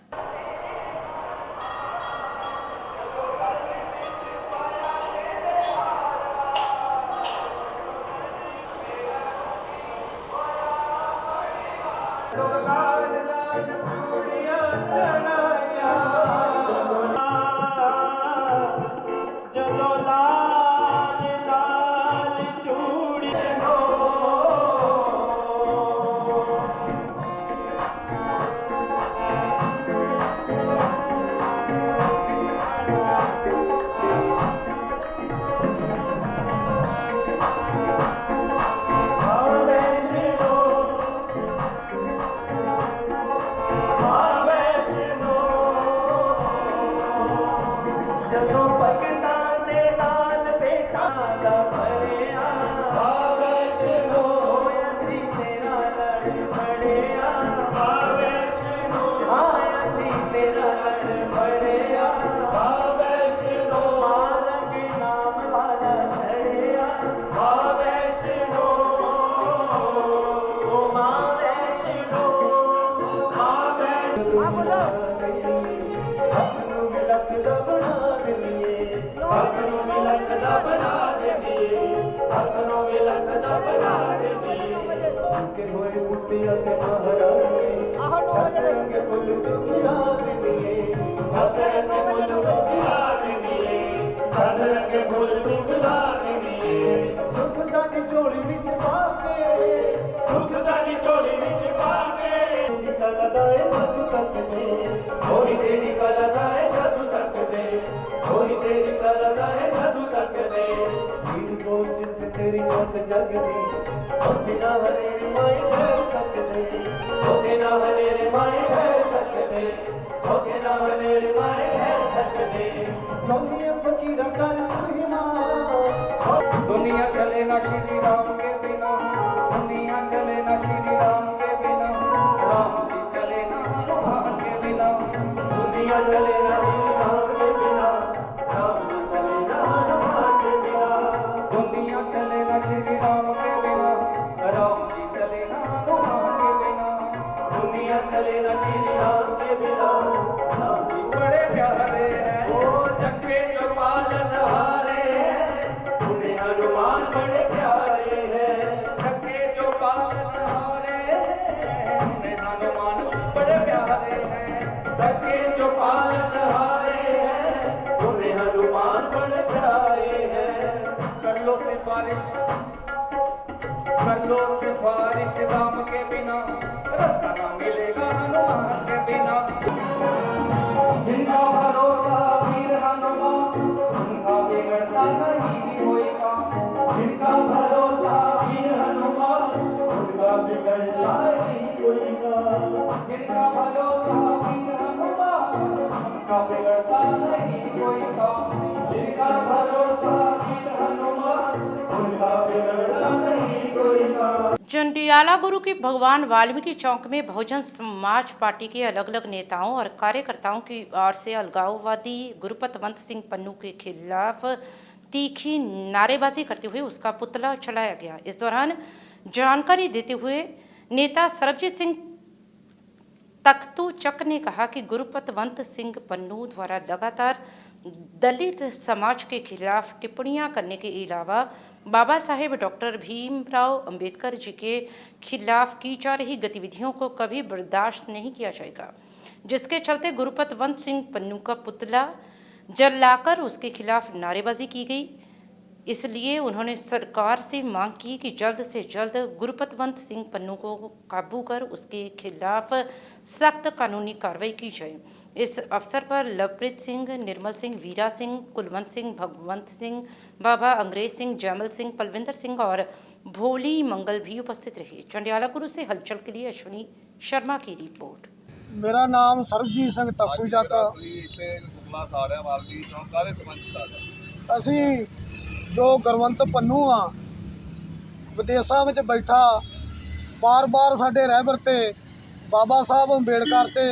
दुनिया चले ना श्री राम के बिना, दुनिया ना श्री राम के बिना, राम जी चले ना हनुमान के बिना। दुनिया चले ना श्री राम के बिना, राम जी चले ना हनुमान के बिना। दुनिया चले ना श्री राम के बिना, राम जी चले ना हनुमान के बिना। दुनिया चले ना श्री राम के बिना, राम जी बड़े प्यारे हैं ओ जग के जो पालन हारे हैं, उन्हें हनुमान बड़े प्यारे हैं। जग के जो पालन हारे हैं, उन्हें हनुमान बड़े प्यारे हैं। जग के जो पालन हारे हैं, उन्हें हनुमान बड़े प्यारे हैं। कर लो सिफारिश, कर लो सिफारिश राम के बिना, रास्ता ना मिलेगा हनुमान के बिना। जिनका भरोसा वीर हनुमान, उनका बिगड़ता नहीं कोई काम। जिनका भरोसा वीर हनुमान, उनका बिगड़ता नहीं कोई काम। जिनका भरोसा वीर हनुमान, उनका बिगड़ता नहीं कोई काम। जिनका भरोसा वीर हनुमान, उनका बिगड़ता नहीं कोई काम। जंडियाला गुरु की भगवान वाल्मीकि चौक में बहुजन समाज पार्टी के अलग अलग नेताओं और कार्यकर्ताओं की ओर से अलगाववादी गुरुपतवंत सिंह पन्नू के खिलाफ तीखी नारेबाजी करते हुए उसका पुतला चलाया गया। इस दौरान जानकारी देते हुए नेता सरबजीत सिंह तख्तूचक ने कहा कि गुरुपतवंत सिंह पन्नू द्वारा लगातार दलित समाज के खिलाफ टिप्पणियां करने के अलावा बाबा साहेब डॉक्टर भीमराव अंबेडकर जी के खिलाफ की जा रही गतिविधियों को कभी बर्दाश्त नहीं किया जाएगा, जिसके चलते गुरुपतवंत सिंह पन्नू का पुतला जलाकर उसके खिलाफ नारेबाजी की गई। इसलिए उन्होंने सरकार से मांग की कि जल्द से जल्द गुरुपतवंत सिंह पन्नू को काबू कर उसके खिलाफ सख्त कानूनी कार्रवाई की जाए। इस अवसर पर लवप्रीत सिंह, निर्मल सिंह, वीरा सिंह, कुलवंत सिंह, भगवंत सिंह, बाबा अंग्रेज सिंह, जैमल सिंह, पलविंदर सिंह और भोली मंगल भी उपस्थित रहे। चंडियाला गुरु से हलचल के लिए अश्विनी शर्मा की रिपोर्ट। मेरा नाम सरबजीत ਸਿੰਘ ਤਖਤੂਚਕ। ਅਸੀਂ ਜੋ ਗੁਰਵੰਤ ਪੰਨੂ ਆ ਵਿਦੇਸ਼ਾਂ ਵਿੱਚ ਬੈਠਾ ਬਾਰ-ਬਾਰ ਸਾਡੇ ਰਹਿਬਰ ਤੇ ਬਾਬਾ ਸਾਹਿਬ ਅੰਬੇਡਕਰ ਤੇ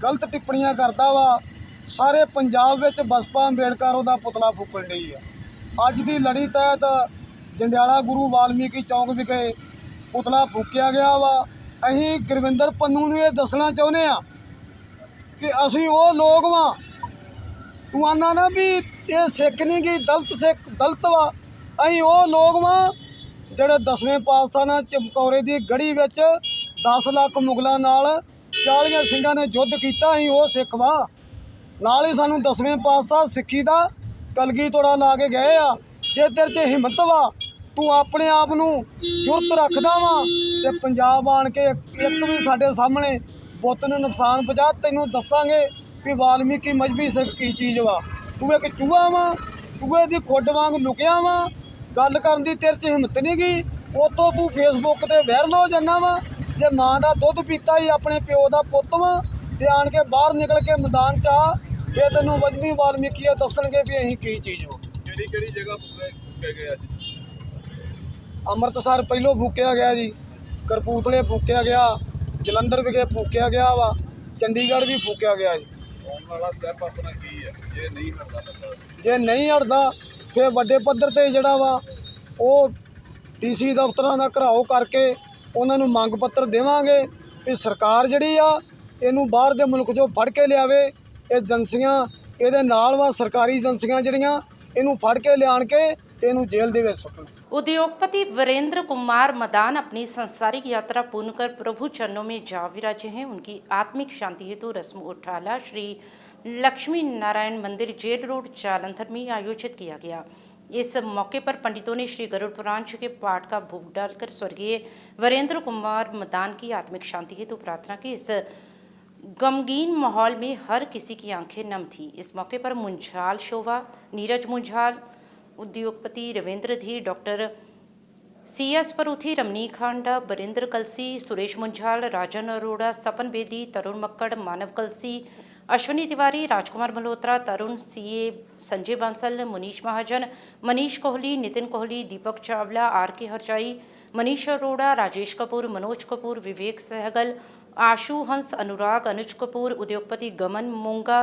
ਗਲਤ ਟਿੱਪਣੀਆਂ ਕਰਦਾ ਵਾ। ਸਾਰੇ ਪੰਜਾਬ ਵਿੱਚ ਬਸਪਾ ਅੰਬੇਡਕਰ ਉਹਦਾ ਪੁਤਲਾ ਫੂਕਣ ਡਈ ਆ। ਅੱਜ ਦੀ ਲੜੀ ਤਹਿਤ ਜੰਡਿਆਲਾ ਗੁਰੂ ਵਾਲਮੀਕੀ ਚੌਂਕ ਵਿਖੇ ਪੁਤਲਾ ਫੂਕਿਆ ਗਿਆ ਵਾ। ਅਸੀਂ ਗੁਰਵਿੰਦਰ ਪੰਨੂ ਨੂੰ ਇਹ ਦੱਸਣਾ ਚਾਹੁੰਦੇ ਆ ਕਿ ਅਸੀਂ ਉਹ ਲੋਕ ਵਾਂ, ਤੂੰ ਆਨਾ ਨਾ ਵੀ ਇਹ ਸਿੱਖ ਨਹੀਂ ਗੀ, ਦਲਿਤ ਵਾ। ਅਸੀਂ ਉਹ ਲੋਕ ਵਾਂ ਜਿਹੜੇ 10ਵੇਂ ਪਾਤਸ਼ਾਹ ਨਾਲ ਚਮਕੌਰੇ ਦੀ ਗੜੀ ਵਿੱਚ 10 ਲੱਖ ਮੁਗਲਾਂ ਨਾਲ 40 ਸਿੰਘਾਂ ਨੇ ਯੁੱਧ ਕੀਤਾ। ਅਸੀਂ ਉਹ ਸਿੱਖ ਵਾਂ। ਨਾਲ ਹੀ ਸਾਨੂੰ 10ਵੇਂ ਪਾਤਸ਼ਾਹ ਸਿੱਖੀ ਦਾ ਕਲਗੀ ਤੋੜਾ ਲਾ ਕੇ ਗਏ ਆ। ਜੇ ਤੇਰੇ 'ਚ ਹਿੰਮਤ ਵਾ, ਤੂੰ ਆਪਣੇ ਆਪ ਨੂੰ ਜੁਰਤ ਰੱਖਦਾ ਵਾ ਤੇ ਪੰਜਾਬ ਆਣ ਕੇ ਇੱਕ ਵੀ ਸਾਡੇ ਸਾਹਮਣੇ ਬੁੱਤ ਨੂੰ ਨੁਕਸਾਨ ਪਹੁੰਚਾ, ਤੈਨੂੰ ਦੱਸਾਂਗੇ ਵੀ ਵਾਲਮੀਕੀ ਮਜ਼੍ਹਬੀ ਸਿੱਖ ਕੀ ਚੀਜ਼ ਵਾ। ਤੂੰ ਇੱਕ ਚੂਹਾ ਵਾ, ਚੂਹੇ ਦੀ ਖੁੱਡ ਵਾਂਗ ਲੁਕਿਆ ਵਾ। ਗੱਲ ਕਰਨ ਦੀ ਤੇਰੇ 'ਚ ਹਿੰਮਤ ਨਹੀਂ ਗਈ। ਉੱਥੋਂ ਤੂੰ ਫੇਸਬੁੱਕ ਤੇ ਵਾਇਰਲ ਹੋ ਜਾਂਦਾ ਵਾ। ਜੇ ਮਾਂ ਦਾ ਦੁੱਧ ਪੀਤਾ ਹੀ ਆਪਣੇ ਪਿਓ ਦਾ ਪੁੱਤ ਵਾ ਤੇ ਆਣ ਕੇ ਬਾਹਰ ਨਿਕਲ ਕੇ ਮੈਦਾਨ 'ਚ ਆ, ਫਿਰ ਤੈਨੂੰ ਮਜ਼੍ਹਬੀ ਵਾਲਮੀਕੀ ਦੱਸਣਗੇ ਵੀ ਅਸੀਂ ਕੀ ਚੀਜ਼ ਹੋ। ਕਿਹੜੀ ਜਗ੍ਹਾ ਫੂਕੇ ਗਏ ਅੱਜ? ਅੰਮ੍ਰਿਤਸਰ ਪਹਿਲੋਂ ਫੂਕਿਆ ਗਿਆ ਜੀ, ਕਰਪੂਤਲੇ ਫੂਕਿਆ ਗਿਆ, ਜਲੰਧਰ ਵਿਖੇ ਫੂਕਿਆ ਗਿਆ ਵਾ, ਚੰਡੀਗੜ੍ਹ ਵੀ ਫੂਕਿਆ ਗਿਆ ਜੀ। ਆਉਣ ਵਾਲਾ ਸਟੈਪ ਆਪਣਾ ਕੀ ਹੈ ਜੇ ਨਹੀਂ ਹਟਦਾ? ਜੇ ਨਹੀਂ ਹਟਦਾ ਫਿਰ ਵੱਡੇ ਪੱਧਰ ਤੇ ਜਿਹੜਾ ਵਾ ਉਹ ਡੀਸੀ ਦਫ਼ਤਰਾਂ ਦਾ ਘਿਰਾਓ ਕਰਕੇ ਉਹਨਾਂ ਨੂੰ ਮੰਗ ਪੱਤਰ ਦੇਵਾਂਗੇ ਵੀ ਸਰਕਾਰ ਜਿਹੜੀ ਆ ਇਹਨੂੰ ਬਾਹਰ ਦੇ ਮੁਲਕ 'ਚੋਂ ਫੜ ਕੇ ਲਿਆਵੇ। ਇਹ ਏਜੰਸੀਆਂ ਇਹਦੇ ਨਾਲ ਵਾ, ਸਰਕਾਰੀ ਏਜੰਸੀਆਂ ਜਿਹੜੀਆਂ ਇਹਨੂੰ ਫੜ ਕੇ ਲਿਆਣ ਕੇ ਇਹਨੂੰ ਜੇਲ੍ਹ ਦੇ ਵਿੱਚ ਸੁੱਟਣ। उद्योगपति वीरेंद्र कुमार मदान अपनी संसारिक यात्रा पूर्ण कर प्रभु चरणों में जा विराजे हैं। उनकी आत्मिक शांति हेतु रस्म उठाला श्री लक्ष्मी नारायण मंदिर जेल रोड जालंधर में आयोजित किया गया। इस मौके पर पंडितों ने श्री गरुड़ पुराण जी के पाठ का भोग डालकर स्वर्गीय वीरेंद्र कुमार मदान की आत्मिक शांति हेतु प्रार्थना की। इस गमगीन माहौल में हर किसी की आंखें नम थी। इस मौके पर मुंझाल शोभा, नीरज मुंझाल, उद्योगपति रविंद्र धीर, डॉक्टर CS परूथी, रमनीक खांडा, बरिंद्र कलसी, सुरेश मुंझाल, राजन अरोड़ा, सपन बेदी, तरुण मक्कड़, मानव कलसी, अश्विनी तिवारी, राजकुमार मल्होत्रा, तरुण CA, संजय बांसल, मुनीश महाजन, मनीष कोहली, नितिन कोहली, दीपक चावला, RK हरजाई, मनीष अरोड़ा, राजेश कपूर, मनोज कपूर, विवेक सहगल, आशु हंस, अनुराग, अनुज कपूर, उद्योगपति गमन मूंगा,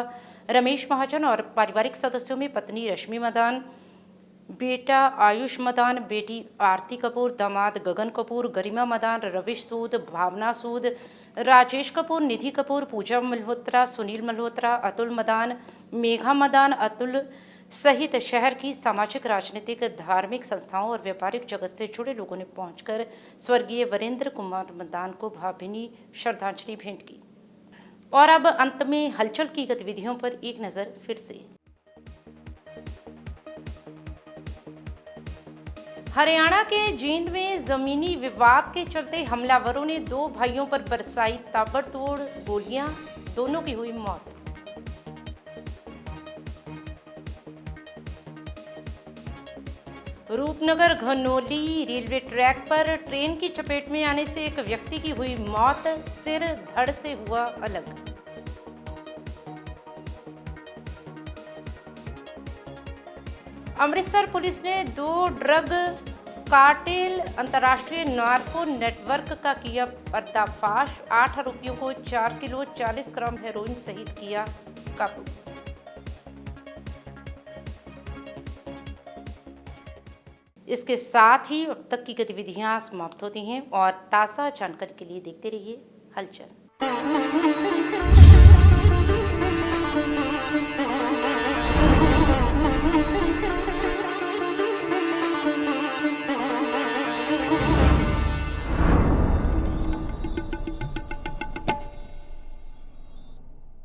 रमेश महाजन और पारिवारिक सदस्यों में पत्नी रश्मि मदान, बेटा आयुष मदान, बेटी आरती कपूर, दामाद गगन कपूर, गरिमा मदान, रविश सूद, भावना सूद, राजेश कपूर, निधि कपूर, पूजा मल्होत्रा, सुनील मल्होत्रा, अतुल मदान, मेघा मदान, अतुल सहित शहर की सामाजिक, राजनीतिक, धार्मिक संस्थाओं और व्यापारिक जगत से जुड़े लोगों ने पहुंचकर स्वर्गीय वीरेंद्र कुमार मदान को भावभीनी श्रद्धांजलि भेंट की। और अब अंत में हलचल की गतिविधियों पर एक नज़र फिर से। हरियाणा के जींद में जमीनी विवाद के चलते हमलावरों ने 2 भाइयों पर बरसाई ताबड़तोड़ गोलियां, दोनों की हुई मौत। रूपनगर घनौली रेलवे ट्रैक पर ट्रेन की चपेट में आने से एक व्यक्ति की हुई मौत, सिर धड़ से हुआ अलग। अमृतसर पुलिस ने 2 ड्रग कार्टेल अंतर्राष्ट्रीय नार्को नेटवर्क का किया पर्दाफाश। 8 आरोपियों को 4 किलो 40 ग्राम हेरोइन सहित किया काबू। इसके साथ ही अब तक की गतिविधियां समाप्त होती हैं और ताज़ा जानकारी के लिए देखते रहिए हलचल।